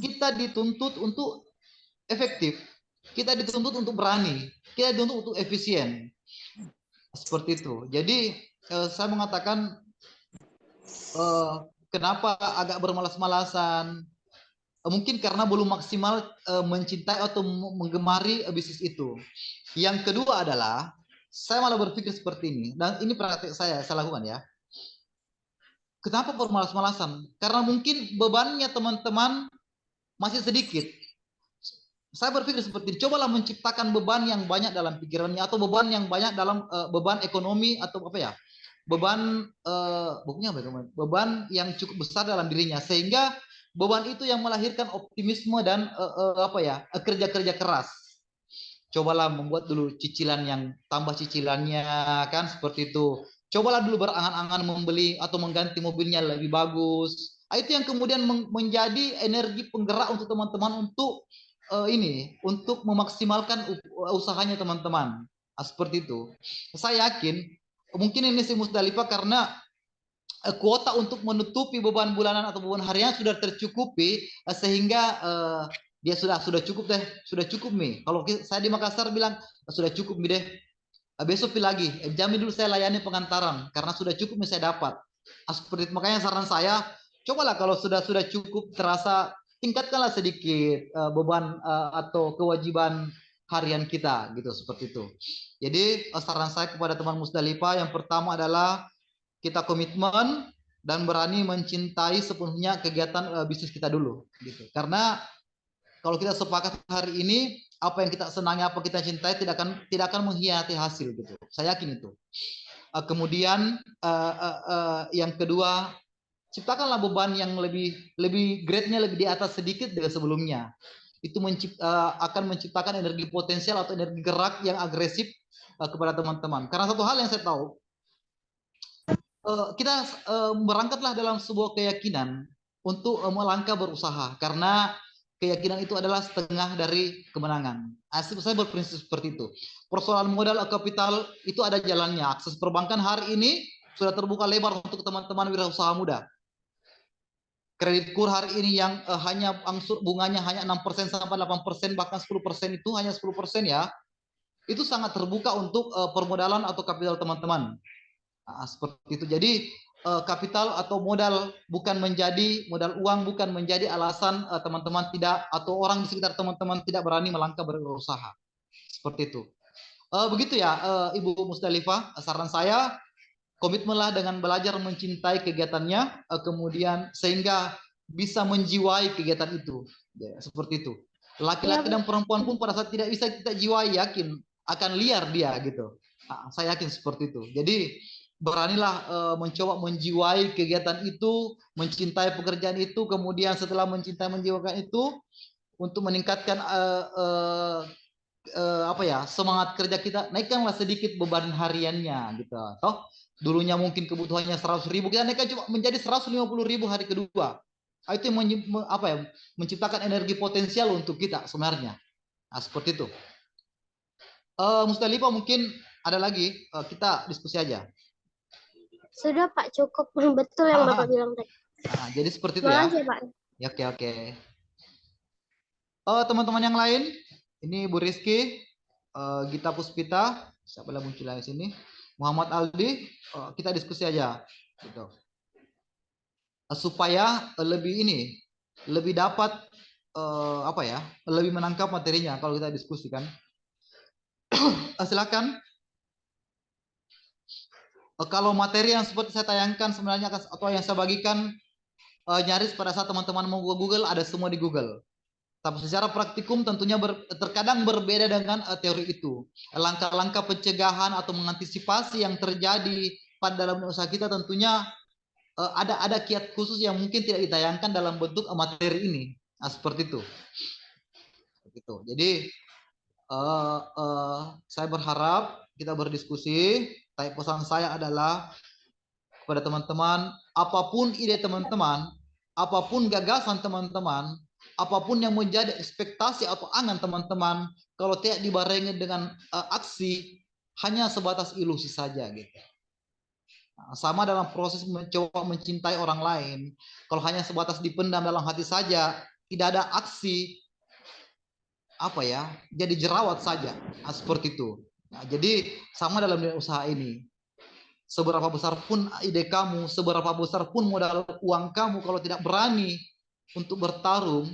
kita dituntut untuk efektif, kita dituntut untuk berani, kita dituntut untuk efisien. Seperti itu. Jadi saya mengatakan kenapa agak bermalas-malasan? Mungkin karena belum maksimal mencintai atau menggemari bisnis itu. Yang kedua adalah saya malah berpikir seperti ini, dan ini praktek saya lakukan ya. Kenapa bermalas-malasan? Karena mungkin bebannya teman-teman masih sedikit. Saya berpikir seperti ini, cobalah menciptakan beban yang banyak dalam pikirannya atau beban yang banyak dalam beban ekonomi atau apa ya? Beban beban yang cukup besar dalam dirinya sehingga beban itu yang melahirkan optimisme dan kerja-kerja keras. Cobalah membuat dulu cicilan yang tambah cicilannya kan seperti itu. Cobalah dulu berangan-angan membeli atau mengganti mobilnya lebih bagus. Itu yang kemudian menjadi energi penggerak untuk teman-teman untuk untuk memaksimalkan usahanya teman-teman. Seperti itu. Saya yakin mungkin ini si Musdalifah karena kuota untuk menutupi beban bulanan atau beban harian sudah tercukupi sehingga dia sudah cukup deh, sudah cukup nih. Kalau saya di Makassar bilang sudah cukup nih deh. Besok lagi, jamin dulu saya layani pengantaran karena sudah cukup nih saya dapat. Seperti itu. Makanya saran saya, cobalah kalau sudah cukup terasa tingkatkanlah sedikit beban atau kewajiban harian kita gitu seperti itu. Jadi saran saya kepada teman Musdalifah yang pertama adalah kita komitmen dan berani mencintai sepenuhnya kegiatan bisnis kita dulu gitu. Karena kalau kita sepakat hari ini apa yang kita senangi, apa kita cintai tidak akan mengkhianati hasil gitu. Saya yakin itu. Kemudian yang kedua, ciptakanlah beban yang lebih grade-nya lebih di atas sedikit dari sebelumnya. Itu akan menciptakan energi potensial atau energi gerak yang agresif kepada teman-teman. Karena satu hal yang saya tahu, kita berangkatlah dalam sebuah keyakinan untuk melangkah berusaha, karena keyakinan itu adalah setengah dari kemenangan. Saya berprinsip seperti itu. Persoalan modal kapital itu ada jalannya. Akses perbankan hari ini sudah terbuka lebar untuk teman-teman wirausaha muda. Kredit KUR hari ini yang hanya angsur bunganya hanya 6% sampai 8%, bahkan 10% itu hanya 10% ya. Itu sangat terbuka untuk permodalan atau kapital teman-teman. Nah, seperti itu. Jadi kapital atau modal uang bukan menjadi alasan teman-teman tidak atau orang di sekitar teman-teman tidak berani melangkah berusaha. Seperti itu. Begitu ya Ibu Musdalifah, saran saya komitmenlah dengan belajar mencintai kegiatannya, kemudian sehingga bisa menjiwai kegiatan itu. Ya, seperti itu. Laki-laki dan perempuan pun pada saat tidak bisa kita jiwai, yakin akan liar dia gitu. Nah, saya yakin seperti itu. Jadi beranilah mencoba menjiwai kegiatan itu, mencintai pekerjaan itu, kemudian setelah mencintai menjiwaikan itu untuk meningkatkan semangat kerja kita, naikkanlah sedikit beban hariannya gitu. Toh dulunya mungkin kebutuhannya 100.000, kita naikkan cuma menjadi 150.000 hari kedua. Itu yang menciptakan energi potensial untuk kita sebenarnya. Nah, seperti itu. Musdalifah mungkin ada lagi, kita diskusi aja. Sudah Pak, cukup. Betul yang Bapak bilang tadi. Nah, jadi seperti itu ya. Aja, Pak. Ya, oke. Teman-teman yang lain, ini Bu Rizky, Gita Puspita, siapa lagi muncul di sini? Muhammad Aldi, kita diskusi aja, gitu. Supaya lebih dapat lebih menangkap materinya kalau kita diskusikan. Silakan. Kalau materi yang seperti saya tayangkan sebenarnya atau yang saya bagikan nyaris pada saat teman-teman mau Google ada semua di Google. Tapi secara praktikum tentunya terkadang berbeda dengan teori itu. Langkah-langkah pencegahan atau mengantisipasi yang terjadi pada dalam usaha kita tentunya ada kiat khusus yang mungkin tidak ditayangkan dalam bentuk materi ini. Nah, seperti itu. Jadi saya berharap kita berdiskusi. Tapi pesan saya adalah kepada teman-teman, apapun ide teman-teman, apapun gagasan teman-teman, apapun yang menjadi ekspektasi atau angan teman-teman, kalau tidak dibarengi dengan aksi, hanya sebatas ilusi saja gitu. Nah, sama dalam proses mencoba mencintai orang lain, kalau hanya sebatas dipendam dalam hati saja, tidak ada aksi, jadi jerawat saja. Nah, seperti itu. Nah, jadi sama dalam dunia usaha ini. Seberapa besar pun ide kamu, seberapa besar pun modal uang kamu, kalau tidak berani untuk bertarung,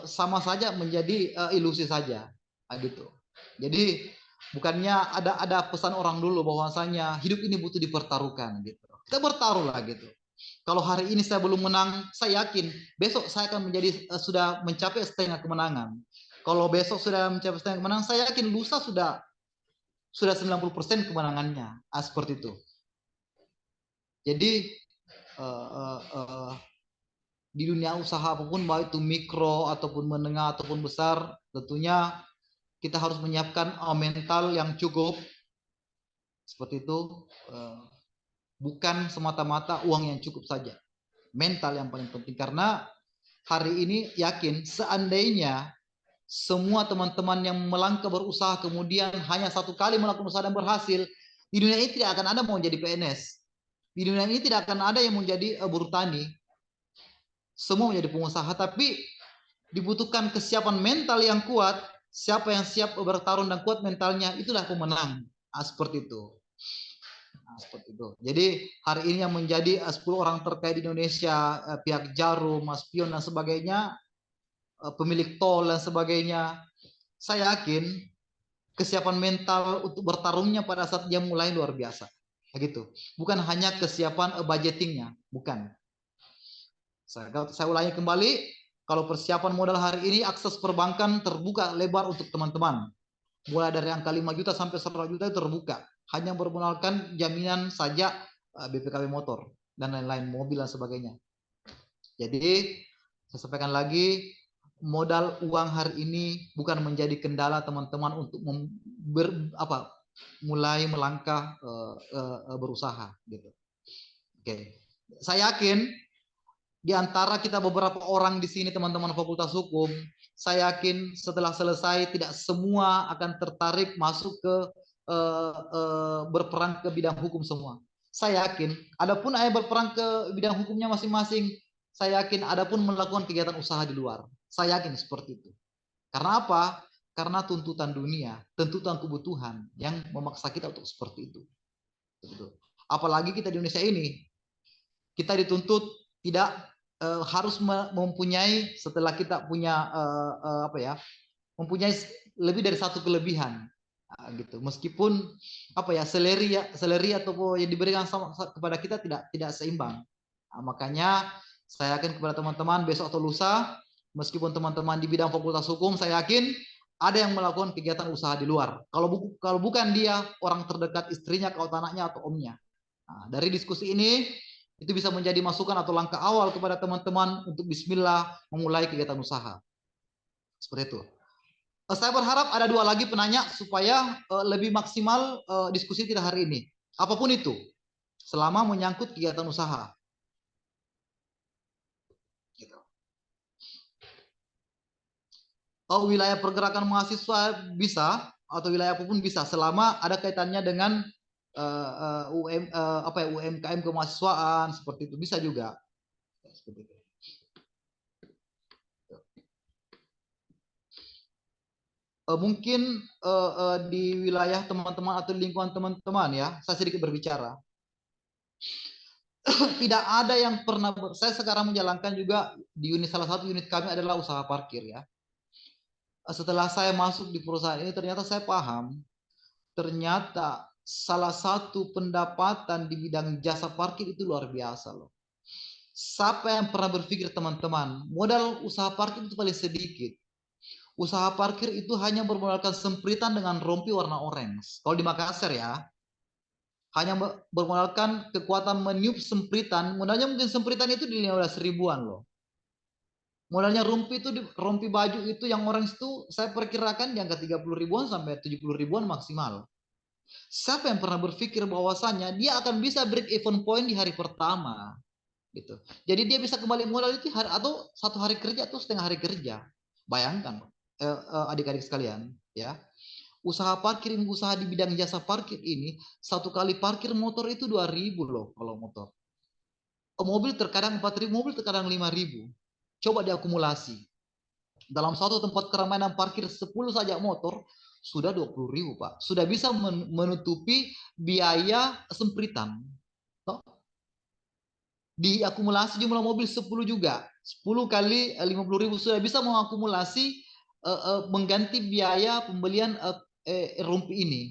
sama saja menjadi ilusi saja. Nah, gitu. Jadi bukannya ada pesan orang dulu bahwasanya hidup ini butuh dipertaruhkan gitu. Kita bertaruh lah gitu. Kalau hari ini saya belum menang, saya yakin besok saya akan sudah mencapai setengah kemenangan. Kalau besok sudah mencapai setengah kemenangan, saya yakin lusa sudah 90% kemenangannya. Seperti itu. Jadi di dunia usaha apapun, baik itu mikro ataupun menengah ataupun besar, tentunya kita harus menyiapkan mental yang cukup. Seperti itu. Bukan semata-mata uang yang cukup saja. Mental yang paling penting. Karena hari ini yakin seandainya semua teman-teman yang melangkah berusaha kemudian hanya satu kali melakukan usaha dan berhasil, di dunia ini tidak akan ada mau jadi PNS. Di dunia ini tidak akan ada yang menjadi buruh tani. Semua menjadi pengusaha, tapi dibutuhkan kesiapan mental yang kuat. Siapa yang siap bertarung dan kuat mentalnya, itulah pemenang. Seperti itu. Seperti itu. Jadi hari ini yang menjadi 10 orang terkait di Indonesia, pihak Jarum, Mas Pion dan sebagainya, pemilik tol dan sebagainya, saya yakin kesiapan mental untuk bertarungnya pada saat dia mulai luar biasa. Begitu. Bukan hanya kesiapan budgetingnya, bukan. Saya ulangi kembali, kalau persiapan modal hari ini, akses perbankan terbuka lebar untuk teman-teman. Mulai dari angka 5 juta sampai 100 juta itu terbuka. Hanya bermodalkan jaminan saja BPKB motor. dan lain-lain, mobil dan sebagainya. Jadi saya sampaikan lagi, modal uang hari ini bukan menjadi kendala teman-teman untuk mulai melangkah berusaha gitu. Oke. Saya yakin di antara kita beberapa orang di sini teman-teman Fakultas Hukum, saya yakin setelah selesai tidak semua akan tertarik masuk ke berperan ke bidang hukum semua. Saya yakin, adapun yang berperan ke bidang hukumnya masing-masing, saya yakin adapun melakukan kegiatan usaha di luar. Saya yakin seperti itu. Karena apa? Karena tuntutan dunia, tuntutan kebutuhan yang memaksa kita untuk seperti itu. Apalagi kita di Indonesia ini, kita dituntut tidak harus mempunyai, setelah kita punya mempunyai lebih dari satu kelebihan, gitu. Meskipun seleri atau yang diberikan kepada kita tidak seimbang. Makanya saya yakin kepada teman-teman besok atau lusa, meskipun teman-teman di bidang Fakultas Hukum, saya yakin ada yang melakukan kegiatan usaha di luar. Kalau bukan dia, orang terdekat, istrinya, atau anaknya, atau omnya. Nah, dari diskusi ini, itu bisa menjadi masukan atau langkah awal kepada teman-teman untuk bismillah memulai kegiatan usaha. Seperti itu. Saya berharap ada 2 lagi penanya supaya lebih maksimal diskusi kita hari ini. Apapun itu, selama menyangkut kegiatan usaha. Wilayah pergerakan mahasiswa bisa, atau wilayah apapun bisa, selama ada kaitannya dengan UMKM kemahasiswaan, seperti itu bisa juga. Seperti itu. Mungkin di wilayah teman-teman atau lingkungan teman-teman ya, saya sedikit berbicara. Tidak ada yang pernah, saya sekarang menjalankan juga di salah satu unit kami adalah usaha parkir ya. Setelah saya masuk di perusahaan ini, ternyata saya paham, ternyata salah satu pendapatan di bidang jasa parkir itu luar biasa loh. Siapa yang pernah berpikir teman-teman, modal usaha parkir itu paling sedikit. Usaha parkir itu hanya bermodalkan sempritan dengan rompi warna orange. Kalau di Makassar ya, hanya bermodalkan kekuatan meniup sempritan, modalnya mungkin sempritan itu di 15 ribuan loh. Modalnya rompi itu, rompi baju itu yang orange itu saya perkirakan di angka 30 ribuan sampai 70 ribuan maksimal. Siapa yang pernah berpikir bahwasanya dia akan bisa break even point di hari pertama gitu. Jadi dia bisa kembali modal itu atau 1 hari kerja atau setengah hari kerja. Bayangkan adik-adik sekalian ya. Usaha parkir, usaha di bidang jasa parkir ini 1 kali parkir motor itu 2.000 loh kalau motor. Mobil terkadang 4.000, mobil terkadang 5.000. Coba diakumulasi. Dalam satu tempat keramaian parkir 10 saja motor sudah 20.000 Pak. Sudah bisa menutupi biaya sempritan. Diakumulasi jumlah mobil 10 juga. 10 kali 50.000 sudah bisa mengakumulasi mengganti biaya pembelian rompi ini.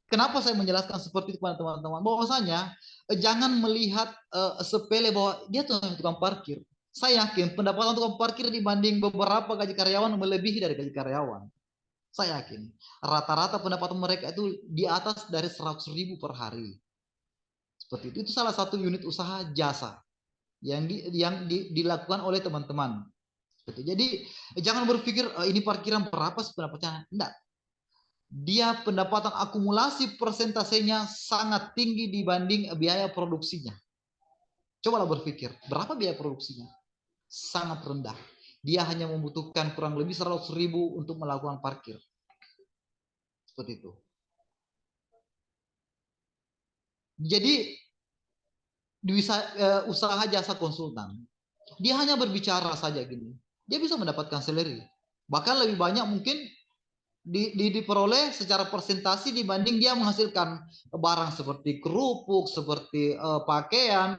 Kenapa saya menjelaskan seperti itu kepada teman-teman? Bahwasanya jangan melihat sepele bahwa dia tukang parkir. Saya yakin pendapatan tukang parkir dibanding beberapa gaji karyawan melebihi dari gaji karyawan. Saya yakin rata-rata pendapatan mereka itu di atas dari 100.000 per hari. Seperti itu. Itu salah satu unit usaha jasa yang dilakukan oleh teman-teman. Jadi jangan berpikir ini parkiran berapa sebenarnya. Enggak. Dia pendapatan akumulasi persentasenya sangat tinggi dibanding biaya produksinya. Cobalah berpikir berapa biaya produksinya. Sangat rendah. Dia hanya membutuhkan kurang lebih 100.000 untuk melakukan parkir. Seperti itu. Jadi di usaha jasa konsultan, dia hanya berbicara saja gini. Dia bisa mendapatkan salary. Bahkan lebih banyak mungkin diperoleh secara persentasi dibanding dia menghasilkan barang seperti kerupuk, seperti pakaian,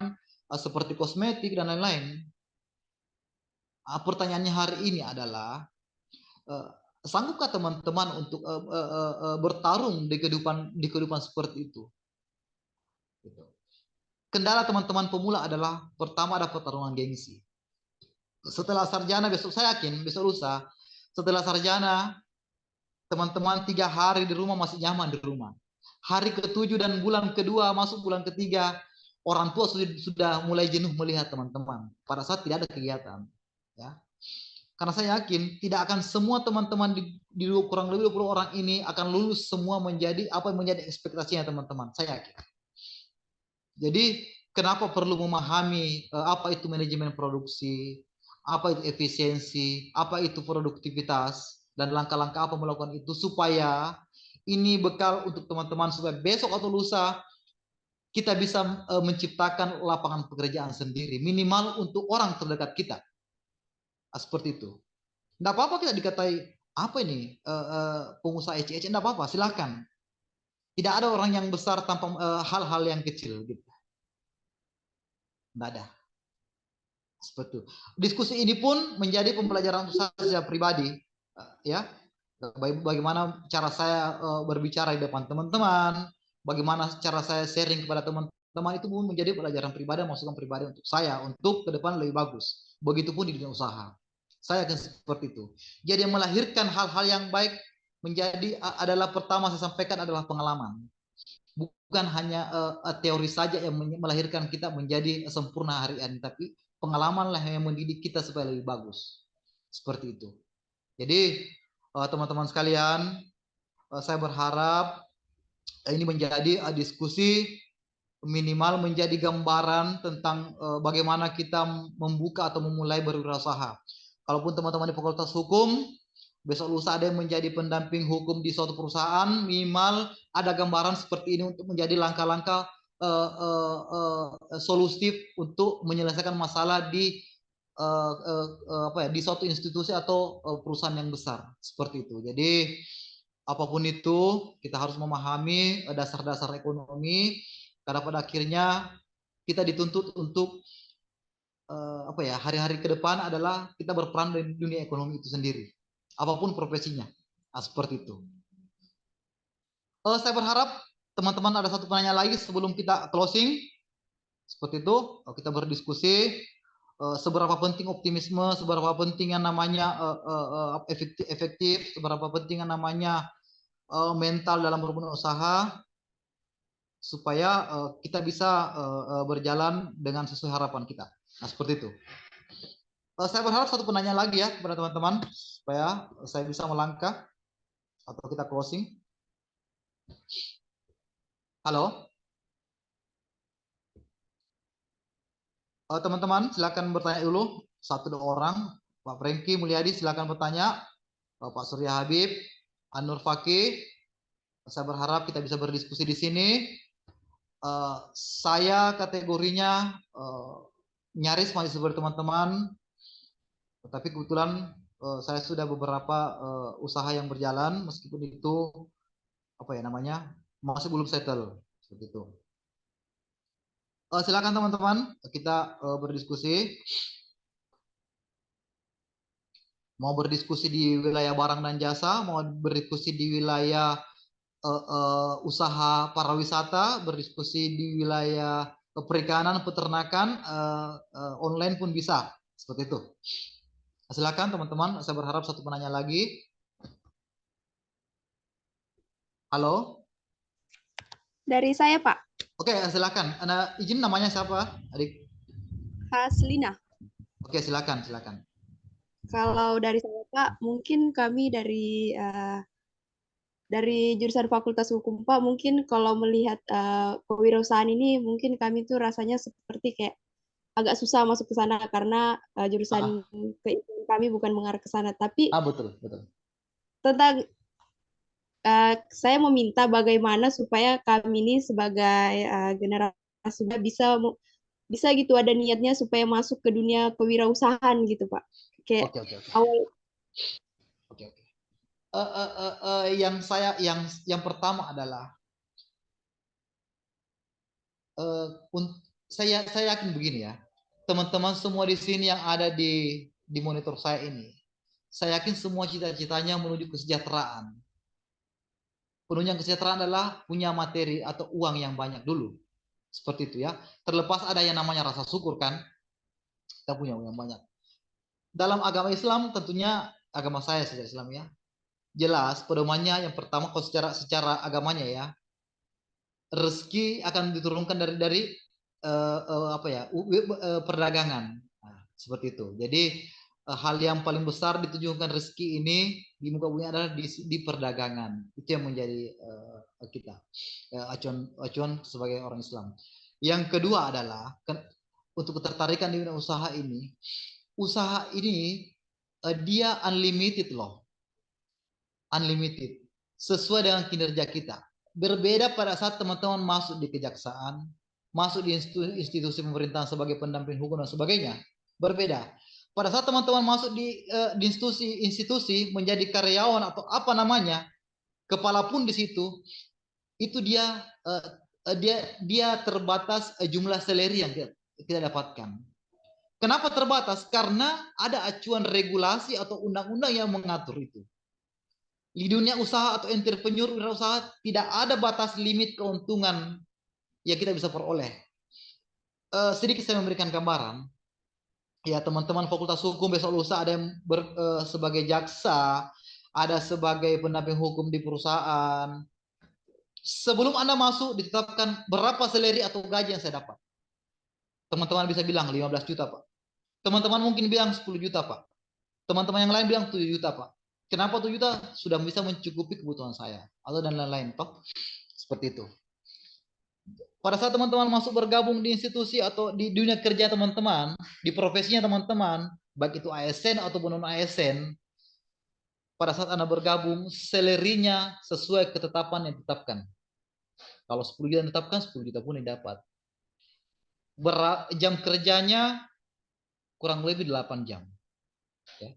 seperti kosmetik dan lain-lain. Pertanyaannya hari ini adalah sanggupkah teman-teman untuk bertarung di kehidupan seperti itu? Kendala teman-teman pemula adalah pertama ada pertarungan gengsi. Setelah sarjana besok saya yakin besok lusa setelah sarjana teman-teman 3 hari di rumah masih nyaman di rumah. Hari ke-7 dan bulan kedua masuk bulan ketiga orang tua sudah mulai jenuh melihat teman-teman pada saat tidak ada kegiatan, ya. Karena saya yakin tidak akan semua teman-teman di kurang lebih 20 orang ini akan lulus semua menjadi apa yang menjadi ekspektasinya teman-teman. Saya yakin. Jadi kenapa perlu memahami apa itu manajemen produksi, apa itu efisiensi, apa itu produktivitas, dan langkah-langkah apa melakukan itu supaya ini bekal untuk teman-teman supaya besok atau lusa kita bisa menciptakan lapangan pekerjaan sendiri minimal untuk orang terdekat kita. Seperti itu. Tidak apa-apa kita dikatai apa ini pengusaha ece-ece, tidak apa-apa, silakan. Tidak ada orang yang besar tanpa hal-hal yang kecil gitu. Tidak ada. Seperti itu. Diskusi ini pun menjadi pembelajaran saya secara pribadi, ya. Bagaimana cara saya berbicara di depan teman-teman, bagaimana cara saya sharing kepada teman-teman, itu pun menjadi pelajaran pribadi, masukan pribadi untuk saya untuk ke depan lebih bagus. Begitupun di dunia usaha. Saya akan seperti itu. Jadi yang melahirkan hal-hal yang baik menjadi adalah pertama saya sampaikan adalah pengalaman. Bukan hanya teori saja yang melahirkan kita menjadi sempurna hari ini, tapi pengalamanlah yang mendidik kita supaya lebih bagus. Seperti itu. Jadi teman-teman sekalian, saya berharap ini menjadi diskusi minimal menjadi gambaran tentang bagaimana kita membuka atau memulai berwirausaha. Kalaupun teman-teman di Fakultas Hukum, besok lusa ada yang menjadi pendamping hukum di suatu perusahaan, minimal ada gambaran seperti ini untuk menjadi langkah-langkah solutif untuk menyelesaikan masalah di di suatu institusi atau perusahaan yang besar seperti itu. Jadi apapun itu kita harus memahami dasar-dasar ekonomi karena pada akhirnya kita dituntut untuk hari-hari ke depan adalah kita berperan di dunia ekonomi itu sendiri, apapun profesinya. Seperti itu. Saya berharap teman-teman ada satu pertanyaan lagi sebelum kita closing. Seperti itu, kita berdiskusi seberapa penting optimisme, seberapa penting yang namanya efektif, seberapa penting yang namanya mental dalam berbuat usaha, supaya kita bisa berjalan dengan sesuai harapan kita. Nah, seperti itu. Saya berharap satu penanya lagi ya kepada teman-teman supaya saya bisa melangkah atau kita closing. Halo, teman-teman silakan bertanya dulu, 1-2 orang. Pak Franky Mulyadi silakan bertanya. Pak Surya Habib, Anur Fakih. Saya berharap kita bisa berdiskusi di sini. Saya kategorinya nyaris masih seperti teman-teman, tapi kebetulan saya sudah beberapa usaha yang berjalan, meskipun itu masih belum settle seperti itu. Silakan teman-teman, kita berdiskusi. Mau berdiskusi di wilayah barang dan jasa, mau berdiskusi di wilayah usaha pariwisata, berdiskusi di wilayah perikanan, peternakan, online pun bisa, seperti itu. Silakan teman-teman, saya berharap satu penanya lagi. Halo? Dari saya, Pak. Oke, silakan. Anda izin namanya siapa, adik? Haslina. Oke, silakan. Kalau dari saya, Pak, mungkin kami dari jurusan Fakultas Hukum, Pak, mungkin kalau melihat kewirausahaan ini, mungkin kami tuh rasanya seperti kayak agak susah masuk ke sana karena jurusan keinginan kami bukan mengarah ke sana. Tapi betul. tentang saya meminta bagaimana supaya kami ini sebagai generasi bisa gitu ada niatnya supaya masuk ke dunia kewirausahaan gitu, Pak. Kayak awal. Oke. Yang pertama adalah saya yakin begini ya, teman-teman semua di sini yang ada di monitor saya ini, saya yakin semua cita-citanya menuju kesejahteraan. Penunjang kesejahteraan adalah punya materi atau uang yang banyak dulu, seperti itu ya. Terlepas ada yang namanya rasa syukur kan, kita punya uang yang banyak. Dalam agama Islam tentunya agama saya secara Islam ya, jelas pedomannya yang pertama kalau secara agamanya ya, rezeki akan diturunkan dari perdagangan. Nah, seperti itu. Jadi hal yang paling besar ditujukan rezeki ini di muka bumi adalah di perdagangan. Itu yang menjadi kita acuan sebagai orang Islam. Yang kedua adalah untuk ketertarikan di bidang usaha ini dia unlimited loh, unlimited sesuai dengan kinerja kita. Berbeda pada saat teman-teman masuk di kejaksaan, masuk di institusi pemerintahan sebagai pendamping hukum dan sebagainya, berbeda. Pada saat teman-teman masuk di institusi menjadi karyawan atau apa namanya, kepala pun di situ, itu dia terbatas jumlah salary yang kita dapatkan. Kenapa terbatas? Karena ada acuan regulasi atau undang-undang yang mengatur itu. Di dunia usaha atau entrepreneur usaha tidak ada batas limit keuntungan yang kita bisa peroleh. Sedikit saya memberikan gambaran. Ya, teman-teman Fakultas Hukum besok lusa ada yang sebagai jaksa, ada sebagai pendamping hukum di perusahaan. Sebelum Anda masuk ditetapkan berapa salary atau gaji yang saya dapat. Teman-teman bisa bilang 15 juta, Pak. Teman-teman mungkin bilang 10 juta, Pak. Teman-teman yang lain bilang 7 juta, Pak. Kenapa 7 juta? Sudah bisa mencukupi kebutuhan saya. Atau dan lain-lain, toh. Seperti itu. Pada saat teman-teman masuk bergabung di institusi atau di dunia kerja teman-teman, di profesinya teman-teman, baik itu ASN ataupun non-ASN, pada saat Anda bergabung, salary-nya sesuai ketetapan yang ditetapkan. Kalau 10 juta ditetapkan, 10 juta pun didapat. Jam kerjanya kurang lebih 8 jam. Ya.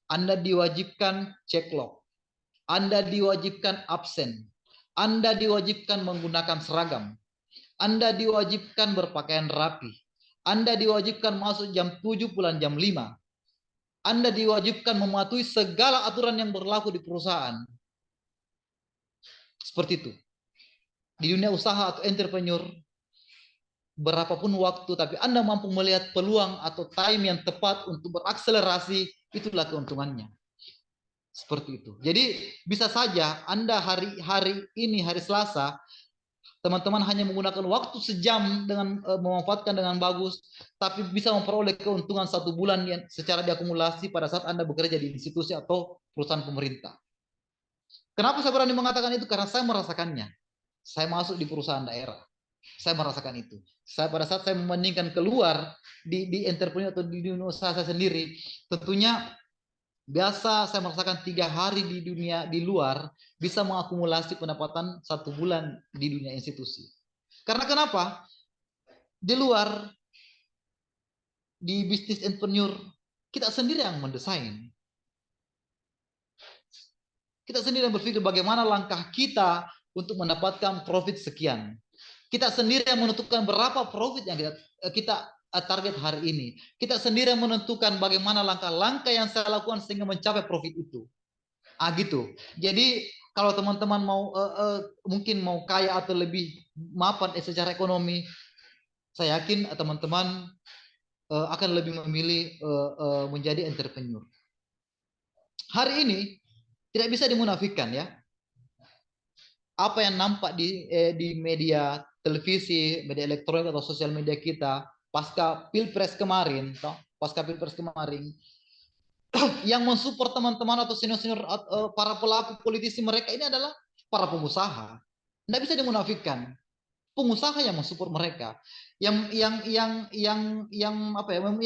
Anda diwajibkan cek log. Anda diwajibkan absen. Anda diwajibkan menggunakan seragam. Anda diwajibkan berpakaian rapi. Anda diwajibkan masuk jam 7 pulang jam 5. Anda diwajibkan mematuhi segala aturan yang berlaku di perusahaan. Seperti itu. Di dunia usaha atau entrepreneur, berapapun waktu, tapi Anda mampu melihat peluang atau time yang tepat untuk berakselerasi, itulah keuntungannya. Seperti itu. Jadi bisa saja Anda hari ini, hari Selasa, teman-teman hanya menggunakan waktu sejam dengan memanfaatkan dengan bagus, tapi bisa memperoleh keuntungan 1 bulan yang secara diakumulasi pada saat Anda bekerja di institusi atau perusahaan pemerintah. Kenapa saya berani mengatakan itu? Karena saya merasakannya. Saya masuk di perusahaan daerah. Saya merasakan itu. Pada saat saya membandingkan keluar di entrepreneur atau di dunia usaha saya sendiri, tentunya biasa saya merasakan 3 hari di dunia di luar bisa mengakumulasi pendapatan 1 bulan di dunia institusi. Karena kenapa? Di luar, di bisnis entrepreneur, kita sendiri yang mendesain. Kita sendiri yang berpikir bagaimana langkah kita untuk mendapatkan profit sekian. Kita sendiri yang menentukan berapa profit yang kita target hari ini. Kita sendiri yang menentukan bagaimana langkah-langkah yang saya lakukan sehingga mencapai profit itu. Gitu. Jadi kalau teman-teman mau mungkin mau kaya atau lebih mapan secara ekonomi, saya yakin teman-teman akan lebih memilih menjadi entrepreneur. Hari ini tidak bisa dimunafikan ya. Apa yang nampak di media televisi, media elektronik atau sosial media kita pasca Pilpres kemarin, yang mensupport teman-teman atau senior-senior para pelaku politisi mereka ini adalah para pengusaha. Tidak bisa dimunafikan. Pengusaha yang mensupport mereka, yang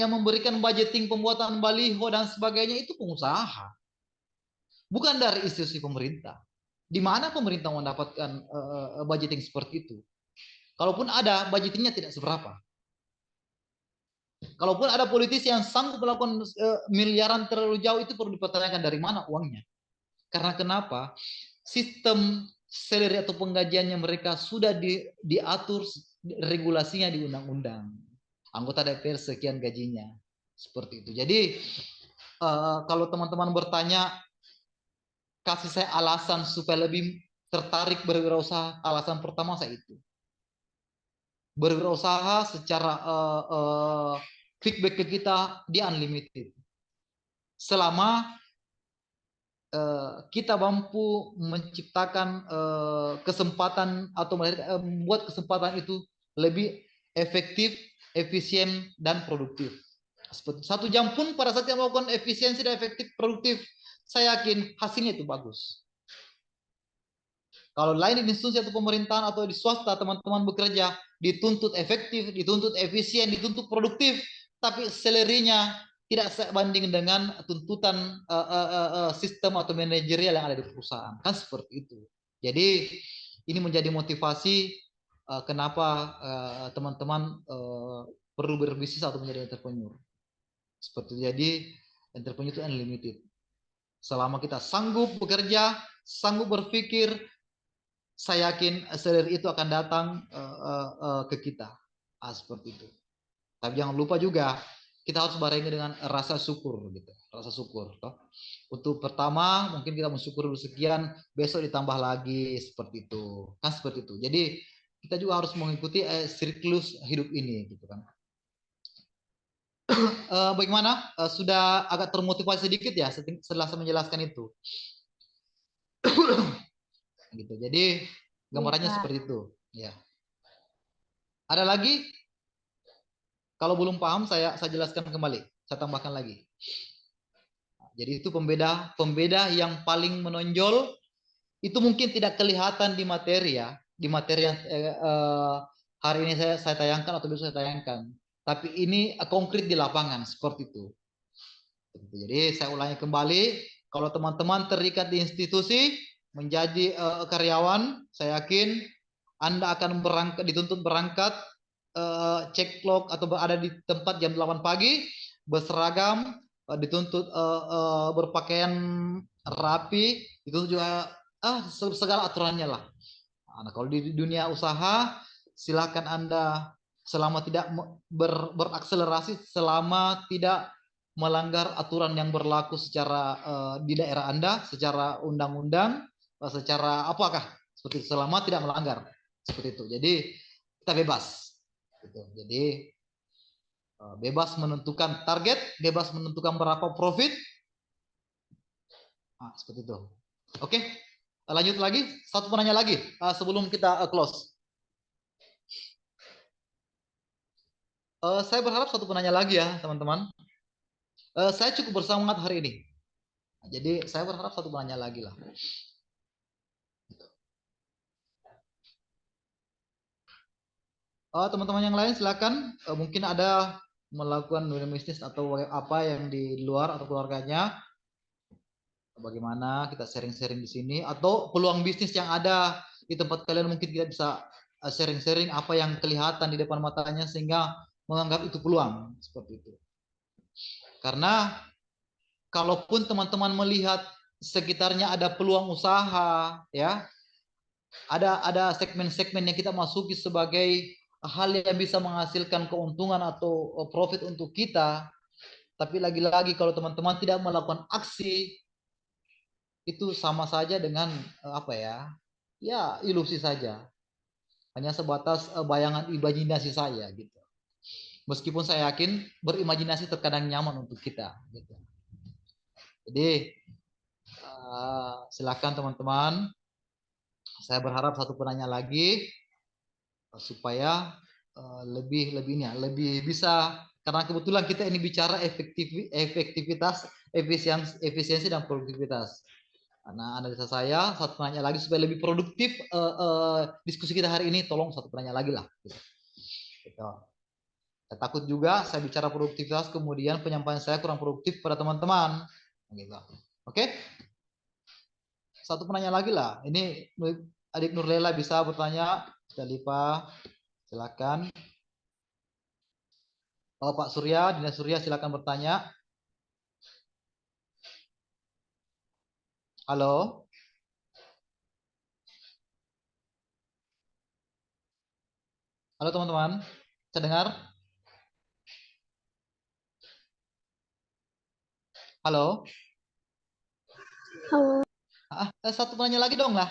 memberikan budgeting pembuatan baliho dan sebagainya itu pengusaha, bukan dari institusi pemerintah. Di mana pemerintah mendapatkan budgeting seperti itu? Kalaupun ada, budgetingnya tidak seberapa. Kalaupun ada politisi yang sanggup melakukan miliaran terlalu jauh, itu perlu dipertanyakan dari mana uangnya. Karena kenapa? Sistem salary atau penggajiannya mereka sudah diatur regulasinya di undang-undang. Anggota DPR sekian gajinya. Seperti itu. Jadi kalau teman-teman bertanya, kasih saya alasan supaya lebih tertarik berwirausaha, alasan pertama saya itu. Berwirausaha secara feedback ke kita dia unlimited. Selama kita mampu menciptakan kesempatan atau membuat kesempatan itu lebih efektif, efisien, dan produktif. 1 jam pun pada saat yang melakukan efisiensi dan efektif produktif, saya yakin hasilnya itu bagus. Kalau lain di institusi atau pemerintahan atau di swasta, teman-teman bekerja dituntut efektif, dituntut efisien, dituntut produktif, tapi salary-nya tidak sebanding dengan tuntutan sistem atau manajerial yang ada di perusahaan. Kan seperti itu. Jadi ini menjadi motivasi kenapa teman-teman perlu berbisnis atau menjadi entrepreneur. Seperti itu. Jadi entrepreneur itu unlimited. Selama kita sanggup bekerja, sanggup berpikir, saya yakin salary itu akan datang ke kita. Seperti itu. Tapi jangan lupa juga kita harus barengi dengan rasa syukur gitu. Rasa syukur toh. Untuk pertama mungkin kita mensyukur dulu sekian, besok ditambah lagi seperti itu. Kan seperti itu. Jadi kita juga harus mengikuti siklus hidup ini gitu kan. Bagaimana? Sudah agak termotivasi sedikit ya setelah saya menjelaskan itu. Gitu. Jadi gambarannya seperti itu. Ya. Ada lagi? Kalau belum paham saya jelaskan kembali. Saya tambahkan lagi. Jadi itu pembeda yang paling menonjol itu mungkin tidak kelihatan di materi ya, di materi yang hari ini saya tayangkan atau besok saya tayangkan. Tapi ini konkret di lapangan seperti itu. Jadi saya ulangi kembali, kalau teman-teman terikat di institusi menjadi karyawan, saya yakin Anda akan dituntut berangkat cek log atau berada di tempat jam 8 pagi, berseragam, dituntut berpakaian rapi, dituntut juga segala aturannya lah. Nah, kalau di dunia usaha, silakan Anda selama tidak berakselerasi, selama tidak melanggar aturan yang berlaku secara di daerah Anda, secara undang-undang, secara apakah seperti itu, selama tidak melanggar seperti itu. Jadi kita bebas. Gitu. Jadi bebas menentukan target, bebas menentukan berapa profit. Nah, seperti itu. Oke, lanjut lagi. Satu penanya lagi sebelum kita close. Saya berharap satu penanya lagi ya, teman-teman. Saya cukup bersemangat hari ini. Jadi saya berharap satu penanya lagi lah. Teman-teman yang lain silakan. Mungkin ada melakukan dunia bisnis atau apa yang di luar atau keluarganya. Bagaimana kita sharing-sharing di sini atau peluang bisnis yang ada di tempat kalian, mungkin kita bisa sharing-sharing apa yang kelihatan di depan matanya sehingga menganggap itu peluang seperti itu. Karena kalaupun teman-teman melihat sekitarnya ada peluang usaha, ya, ada segmen-segmen yang kita masuki sebagai hal yang bisa menghasilkan keuntungan atau profit untuk kita, tapi lagi-lagi kalau teman-teman tidak melakukan aksi, itu sama saja dengan apa ya? Ya, ilusi saja. Hanya sebatas bayangan imajinasi saya gitu. Meskipun saya yakin berimajinasi terkadang nyaman untuk kita gitu. Jadi silakan teman-teman. Saya berharap satu penanya lagi supaya lebih bisa, karena kebetulan kita ini bicara efektivitas, efisiensi dan produktivitas. Nah, analisa saya satu penanya lagi supaya lebih produktif diskusi kita hari ini. Tolong satu penanya lagi lah. Gitu. Saya takut juga saya bicara produktivitas kemudian penyampaian saya kurang produktif pada teman-teman. Gitu. Oke? Satu penanya lagi lah. Ini adik Nurlela bisa bertanya. Dalipa, silakan. Pak Surya, Dina Surya silakan bertanya. Halo. Halo teman-teman. Saya dengar? Halo. Halo. Satu penanya lagi dong lah.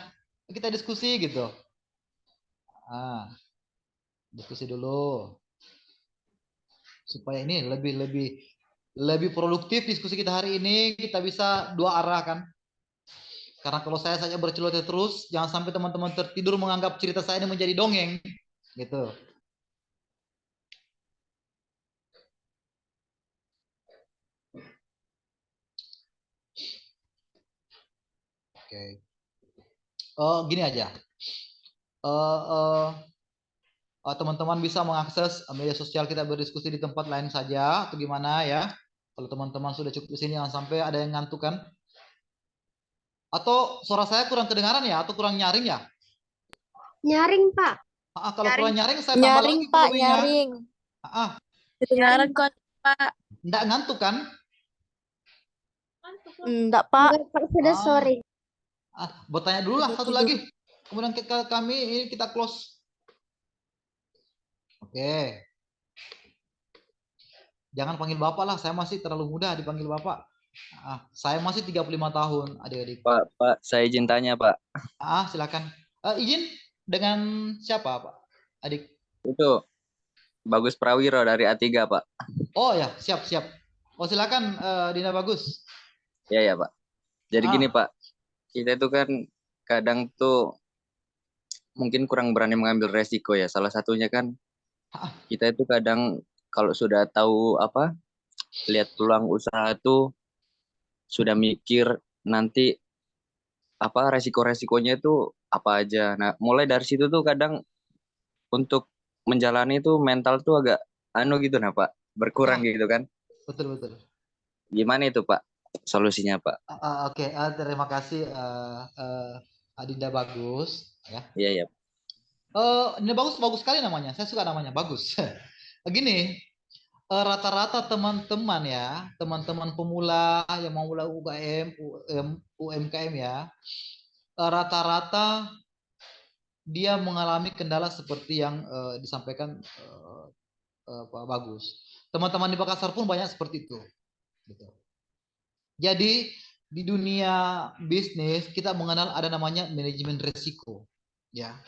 Kita diskusi gitu. Diskusi dulu. Supaya ini lebih produktif diskusi kita hari ini, kita bisa dua arah kan. Karena kalau saya saja berceloteh terus, jangan sampai teman-teman tertidur menganggap cerita saya ini menjadi dongeng gitu. Oke. Gini aja. Eh, eh, teman-teman bisa mengakses media sosial kita berdiskusi di tempat lain saja atau gimana ya? Kalau teman-teman sudah cukup di sini, jangan sampai ada yang ngantuk kan? Atau suara saya kurang kedengaran ya? Atau kurang nyaring ya? Nyaring, Pak. Kalau kurang nyaring saya tambah Nyaring, lagi Pak, volumenya. nyaring. Kedengaran kok, Pak. Nggak ngantuk kan? Enggak, Pak. Enggak, Pak, sudah sore. Bertanya dulu lah satu Tidur. lagi. Kemudian kami ini kita close. Oke. Jangan panggil Bapak lah, saya masih terlalu muda dipanggil Bapak. Saya masih 35 tahun, adik-adik. Pak, saya izin tanya, Pak. Silakan. Izin dengan siapa, Pak? Adik. Itu Bagus Prawiro dari A3, Pak. Oh ya, siap. Oh, silakan Dina Bagus. Ya, Pak. Jadi gini, Pak. Kita itu kan kadang tuh mungkin kurang berani mengambil resiko ya. Salah satunya kan kita itu kadang kalau sudah tahu lihat peluang usaha tuh sudah mikir nanti resiko-resikonya itu apa aja. Nah, mulai dari situ tuh kadang untuk menjalani itu mental tuh agak gitu nah, Pak, berkurang gitu kan. Betul. Gimana itu, Pak, solusinya, Pak? Oke, terima kasih Adinda Bagus ya. Iya. Ini bagus sekali namanya. Saya suka namanya, bagus. Gini, rata-rata teman-teman ya, teman-teman pemula yang mau mulai UMKM ya, rata-rata dia mengalami kendala seperti yang disampaikan Pak Bagus. Teman-teman di Makassar pun banyak seperti itu. Gitu. Jadi di dunia bisnis kita mengenal ada namanya manajemen risiko, ya.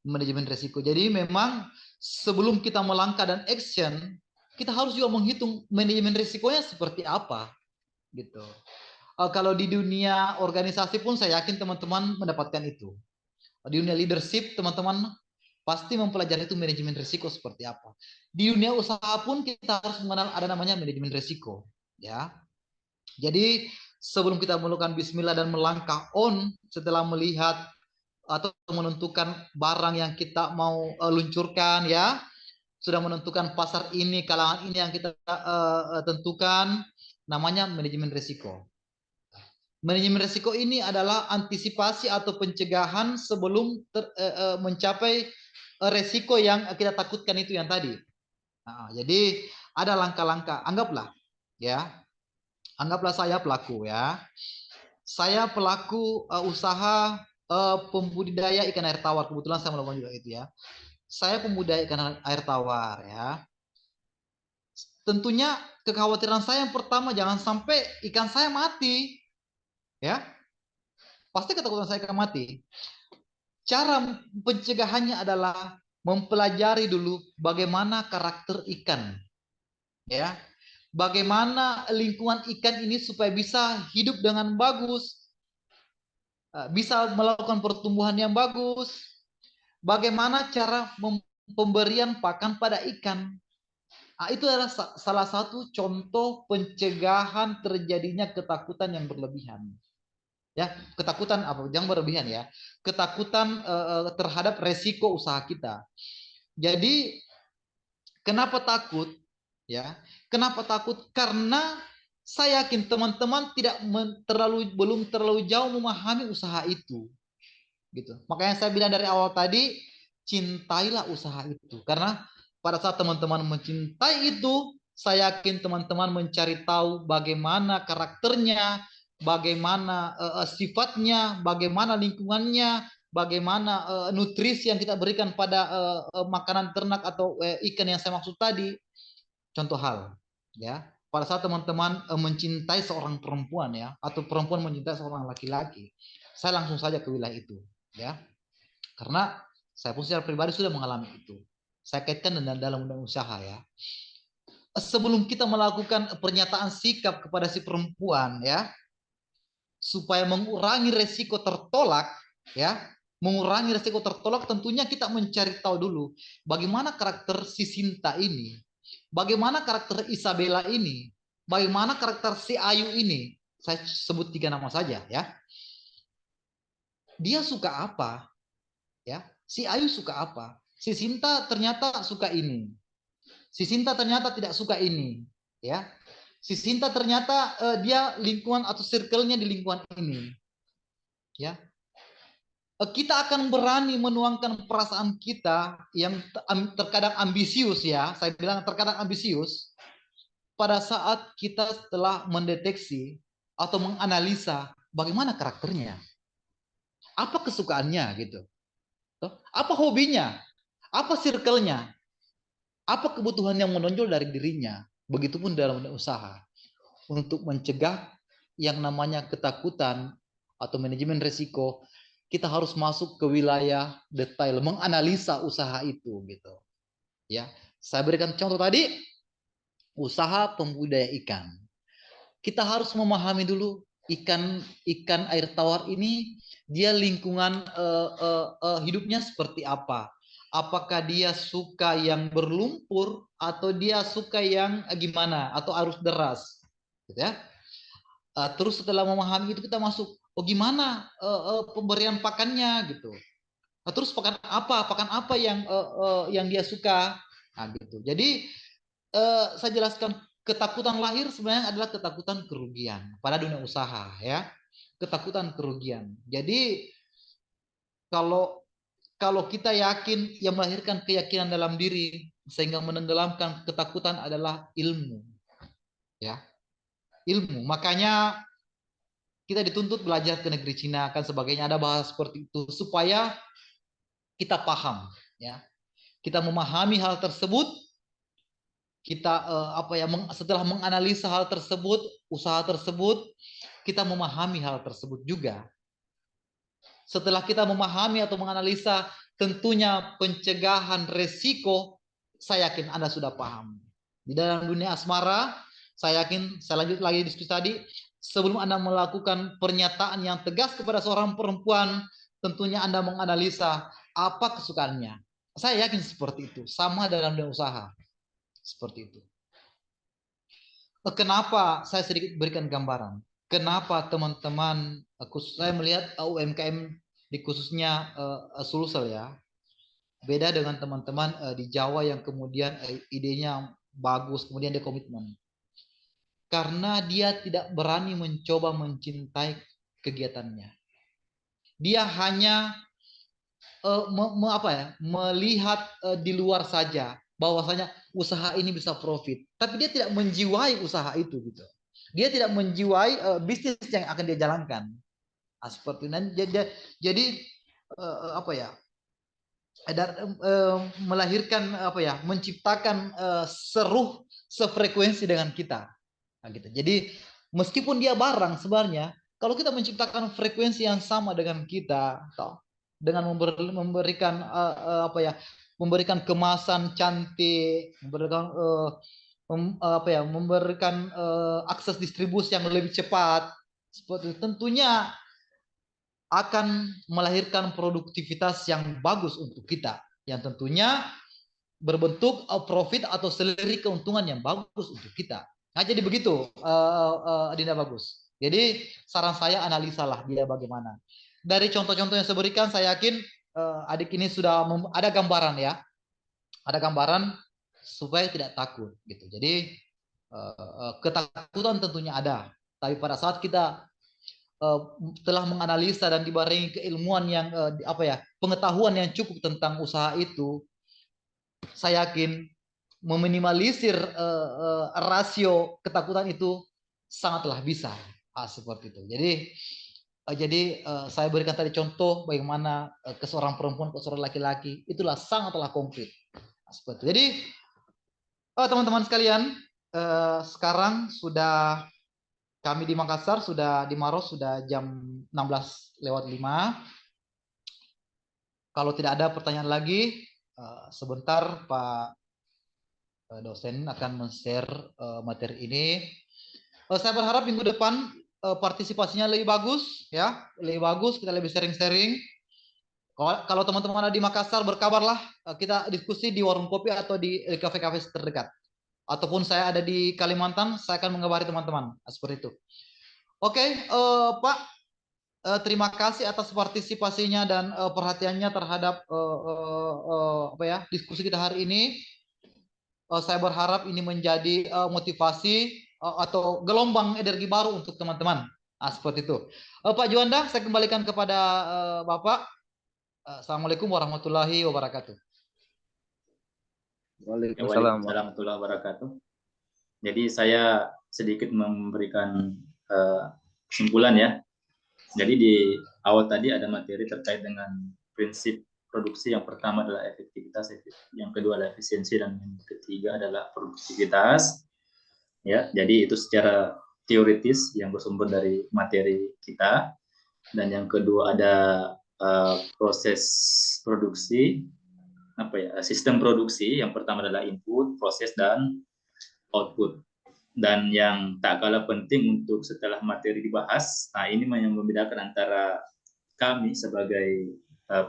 Manajemen risiko. Jadi memang sebelum kita melangkah dan action, kita harus juga menghitung manajemen risikonya seperti apa, gitu. Kalau di dunia organisasi pun saya yakin teman-teman mendapatkan itu. Di dunia leadership teman-teman pasti mempelajari itu manajemen risiko seperti apa. Di dunia usaha pun kita harus mengenal ada namanya manajemen risiko, ya. Jadi sebelum kita melakukan bismillah dan melangkah on setelah melihat atau menentukan barang yang kita mau luncurkan ya, sudah menentukan pasar ini, kalangan ini yang kita tentukan, namanya manajemen risiko. Manajemen risiko ini adalah antisipasi atau pencegahan sebelum mencapai risiko yang kita takutkan itu yang tadi. Jadi ada langkah-langkah. Anggaplah saya pelaku ya. Saya pelaku usaha pembudidaya ikan air tawar. Kebetulan saya melakukan juga itu ya. Saya pembudidaya ikan air tawar ya. Tentunya kekhawatiran saya yang pertama jangan sampai ikan saya mati. Ya. Pasti ketakutan saya akan mati. Cara pencegahannya adalah mempelajari dulu bagaimana karakter ikan. Ya. Bagaimana lingkungan ikan ini supaya bisa hidup dengan bagus, bisa melakukan pertumbuhan yang bagus, bagaimana cara pemberian pakan pada ikan. Itu adalah salah satu contoh pencegahan terjadinya ketakutan yang berlebihan. Ya, ketakutan apa? Jangan berlebihan ya. Ketakutan terhadap resiko usaha kita. Jadi kenapa takut? Ya, kenapa takut? Karena saya yakin teman-teman belum terlalu jauh memahami usaha itu, gitu. Makanya saya bilang dari awal tadi, cintailah usaha itu. Karena pada saat teman-teman mencintai itu, saya yakin teman-teman mencari tahu bagaimana karakternya, bagaimana sifatnya, bagaimana lingkungannya, bagaimana nutrisi yang kita berikan pada makanan ternak atau ikan yang saya maksud tadi. Contoh hal, ya, pada saat teman-teman mencintai seorang perempuan ya, atau perempuan mencintai seorang laki-laki, saya langsung saja ke wilayah itu, ya, karena saya pun secara pribadi sudah mengalami itu. Saya kaitkan dengan dalam undang usaha ya. Sebelum kita melakukan pernyataan sikap kepada si perempuan ya, supaya mengurangi resiko tertolak, ya, mengurangi resiko tertolak, tentunya kita mencari tahu dulu bagaimana karakter si Sinta ini. Bagaimana karakter Isabella ini? Bagaimana karakter si Ayu ini? Saya sebut 3 nama saja ya. dia suka apa, ya? Si Ayu suka apa? Si Sinta ternyata suka ini. Si Sinta ternyata tidak suka ini, ya. Si Sinta ternyata dia lingkungan atau circle-nya di lingkungan ini, ya. Kita akan berani menuangkan perasaan kita yang terkadang ambisius, ya. Saya bilang terkadang ambisius pada saat kita telah mendeteksi atau menganalisa bagaimana karakternya, apa kesukaannya gitu, apa hobinya, apa circle-nya, apa kebutuhan yang menonjol dari dirinya. Begitupun dalam usaha, untuk mencegah yang namanya ketakutan atau manajemen risiko, kita harus masuk ke wilayah detail, menganalisa usaha itu gitu. Ya, saya berikan contoh tadi, usaha pembudidaya ikan. Kita harus memahami dulu ikan air tawar ini dia lingkungan hidupnya seperti apa. Apakah dia suka yang berlumpur atau dia suka yang gimana atau arus deras, gitu ya. Terus setelah memahami itu kita masuk, oh gimana pemberian pakannya gitu. Terus pakan apa yang dia suka, nah gitu. Jadi saya jelaskan, ketakutan lahir sebenarnya adalah ketakutan kerugian pada dunia usaha, ya. Ketakutan kerugian. Jadi kalau kita yakin, yang melahirkan keyakinan dalam diri sehingga menenggelamkan ketakutan adalah ilmu, ya. Ilmu. Makanya kita dituntut belajar ke negeri Cina kan sebagainya, ada bahasa seperti itu supaya kita paham, ya. Kita memahami hal tersebut, kita setelah menganalisa hal tersebut, usaha tersebut, kita memahami hal tersebut juga. Setelah kita memahami atau menganalisa, tentunya pencegahan resiko, saya yakin Anda sudah paham. Di dalam dunia asmara, saya yakin, saya lanjut lagi diskusi tadi, sebelum Anda melakukan pernyataan yang tegas kepada seorang perempuan, tentunya Anda menganalisa apa kesukaannya. Saya yakin seperti itu, sama dalam dunia usaha. Seperti itu. Kenapa saya sedikit berikan gambaran? Kenapa teman-teman, saya melihat UMKM di khususnya Sulsel, ya, beda dengan teman-teman di Jawa yang kemudian idenya bagus, kemudian dia komitmen. Karena dia tidak berani mencoba mencintai kegiatannya. Dia hanya melihat di luar saja bahwasanya usaha ini bisa profit, tapi dia tidak menjiwai usaha itu gitu. Dia tidak menjiwai bisnis yang akan dia jalankan. Seperti itu. Jadi melahirkan menciptakan seruh sefrekuensi dengan kita. Nah, gitu. Jadi meskipun dia barang, sebenarnya kalau kita menciptakan frekuensi yang sama dengan kita, dengan memberikan memberikan kemasan cantik, memberikan akses distribusi yang lebih cepat, seperti itu, tentunya akan melahirkan produktivitas yang bagus untuk kita, yang tentunya berbentuk profit atau seleri keuntungan yang bagus untuk kita. Nah, jadi begitu, Dinda Bagus. Jadi saran saya, analisalah dia bagaimana. Dari contoh-contoh yang saya berikan, saya yakin adik ini sudah ada gambaran, ya. Ada gambaran supaya tidak takut gitu. Jadi ketakutan tentunya ada, tapi pada saat kita telah menganalisa dan dibarengi keilmuan yang pengetahuan yang cukup tentang usaha itu, saya yakin meminimalisir rasio ketakutan itu sangatlah bisa. Seperti itu. Jadi saya berikan tadi contoh bagaimana ke seorang perempuan, ke seorang laki-laki, itulah sangatlah konkret. Seperti itu. Jadi teman-teman sekalian, sekarang sudah kami di Makassar, sudah di Maros, sudah jam 16:05. Kalau tidak ada pertanyaan lagi, sebentar Pak dosen akan men-share materi ini. Saya berharap minggu depan partisipasinya lebih bagus, ya, lebih bagus, kita lebih sharing-sharing. Kalau teman-teman ada di Makassar, berkabarlah, kita diskusi di warung kopi atau di kafe-kafe terdekat. Ataupun saya ada di Kalimantan, saya akan mengabari teman-teman. Seperti itu. Oke, Pak, terima kasih atas partisipasinya dan perhatiannya terhadap apa ya, diskusi kita hari ini. Saya berharap ini menjadi motivasi atau gelombang energi baru untuk teman-teman. Nah, seperti itu. Pak Juanda, saya kembalikan kepada Bapak. Assalamualaikum warahmatullahi wabarakatuh. Waalaikumsalam. Warahmatullahi wabarakatuh. Jadi saya sedikit memberikan kesimpulan ya. Jadi di awal tadi ada materi terkait dengan prinsip produksi. Yang pertama adalah efektivitas, yang kedua adalah efisiensi, dan yang ketiga adalah produktivitas. Ya, jadi itu secara teoritis yang bersumber dari materi kita. Dan yang kedua ada proses produksi, apa ya, sistem produksi. Yang pertama adalah input, proses, dan output. Dan yang tak kalah penting untuk setelah materi dibahas, nah ini yang membedakan antara kami sebagai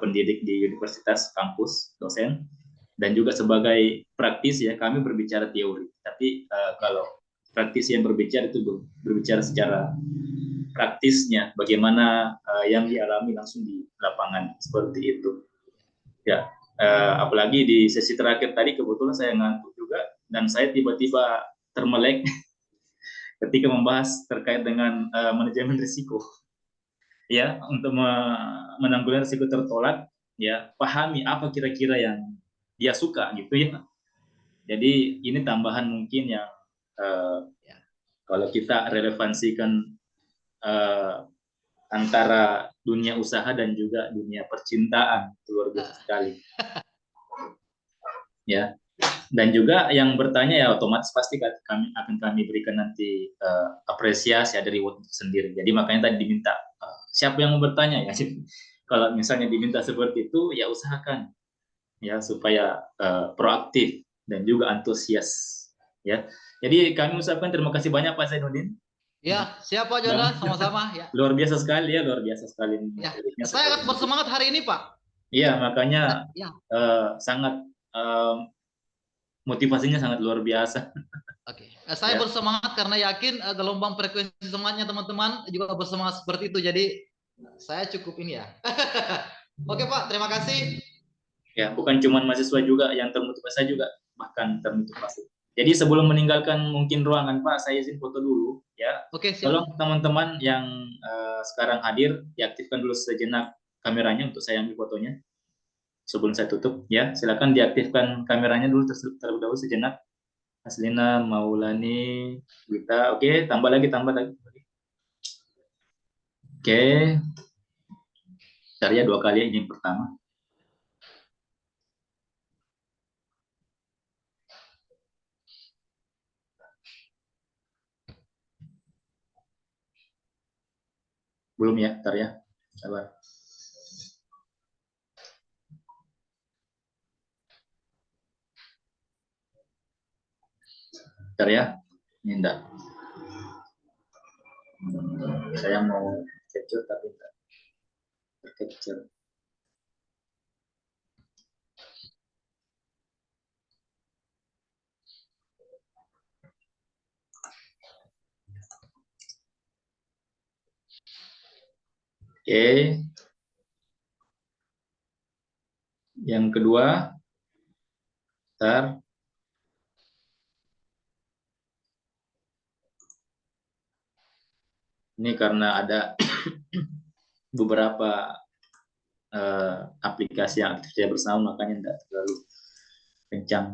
pendidik di universitas, kampus, dosen, dan juga sebagai praktisi ya, kami berbicara teori. Tapi kalau praktisi yang berbicara itu berbicara secara praktisnya, bagaimana yang dialami langsung di lapangan, seperti itu. Ya, apalagi di sesi terakhir tadi kebetulan saya ngantuk juga, dan saya tiba-tiba termelek ketika membahas terkait dengan manajemen risiko. Ya, untuk menanggulangi risiko tertolak, ya pahami apa kira-kira yang dia suka gitu ya. Jadi ini tambahan mungkin yang kalau kita relevansikan antara dunia usaha dan juga dunia percintaan, luar biasa sekali. Ya, dan juga yang bertanya ya otomatis pasti kami berikan nanti apresiasi dari reward sendiri. Jadi makanya tadi diminta siapa yang mau bertanya ya. Kalau misalnya diminta seperti itu ya usahakan ya supaya proaktif dan juga antusias ya. Jadi kami ucapkan terima kasih banyak Pak Zainuddin. Ya, siapa Jonda, sama-sama ya. Luar biasa sekali ya, luar biasa sekali. Ya. Saya akan bersemangat hari ini Pak. Iya, makanya ya. Sangat motivasinya sangat luar biasa. Oke, saya bersemangat karena yakin gelombang frekuensi semangatnya teman-teman juga bersemangat seperti itu. Jadi saya cukup ini ya. Oke Pak, terima kasih. Ya, bukan cuma mahasiswa juga yang termotivasi, saya juga bahkan termotivasi. Jadi sebelum meninggalkan mungkin ruangan Pak, saya izin foto dulu ya. Oke, siap. Tolong teman-teman yang sekarang hadir diaktifkan dulu sejenak kameranya untuk saya ambil fotonya. Sebelum saya tutup ya, silakan diaktifkan kameranya dulu terlebih dahulu sejenak. Aslina, Maulani, Wita, oke, tambah lagi. Oke, bentar ya, 2 kali ini yang pertama. Belum ya, bentar ya, sabar. Bentar ya, ini enggak. Saya mau capture tapi enggak tercapture. Oke. Yang kedua, bentar. Ini karena ada beberapa aplikasi yang aktif saya bersama, makanya tidak terlalu kencang.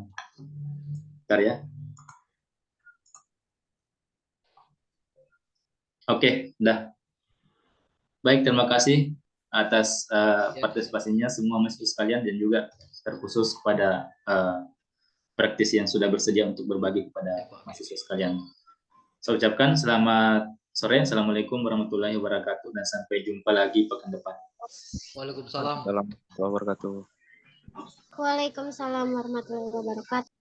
Bentar ya. Oke, udah. Baik, terima kasih atas partisipasinya semua mahasiswa sekalian, dan juga terkhusus kepada praktisi yang sudah bersedia untuk berbagi kepada mahasiswa sekalian. Saya ucapkan selamat sore, assalamualaikum warahmatullahi wabarakatuh, dan sampai jumpa lagi pekan depan. Waalaikumsalam. Waalaikumsalam warahmatullahi wabarakatuh. Waalaikumsalam warahmatullahi wabarakatuh.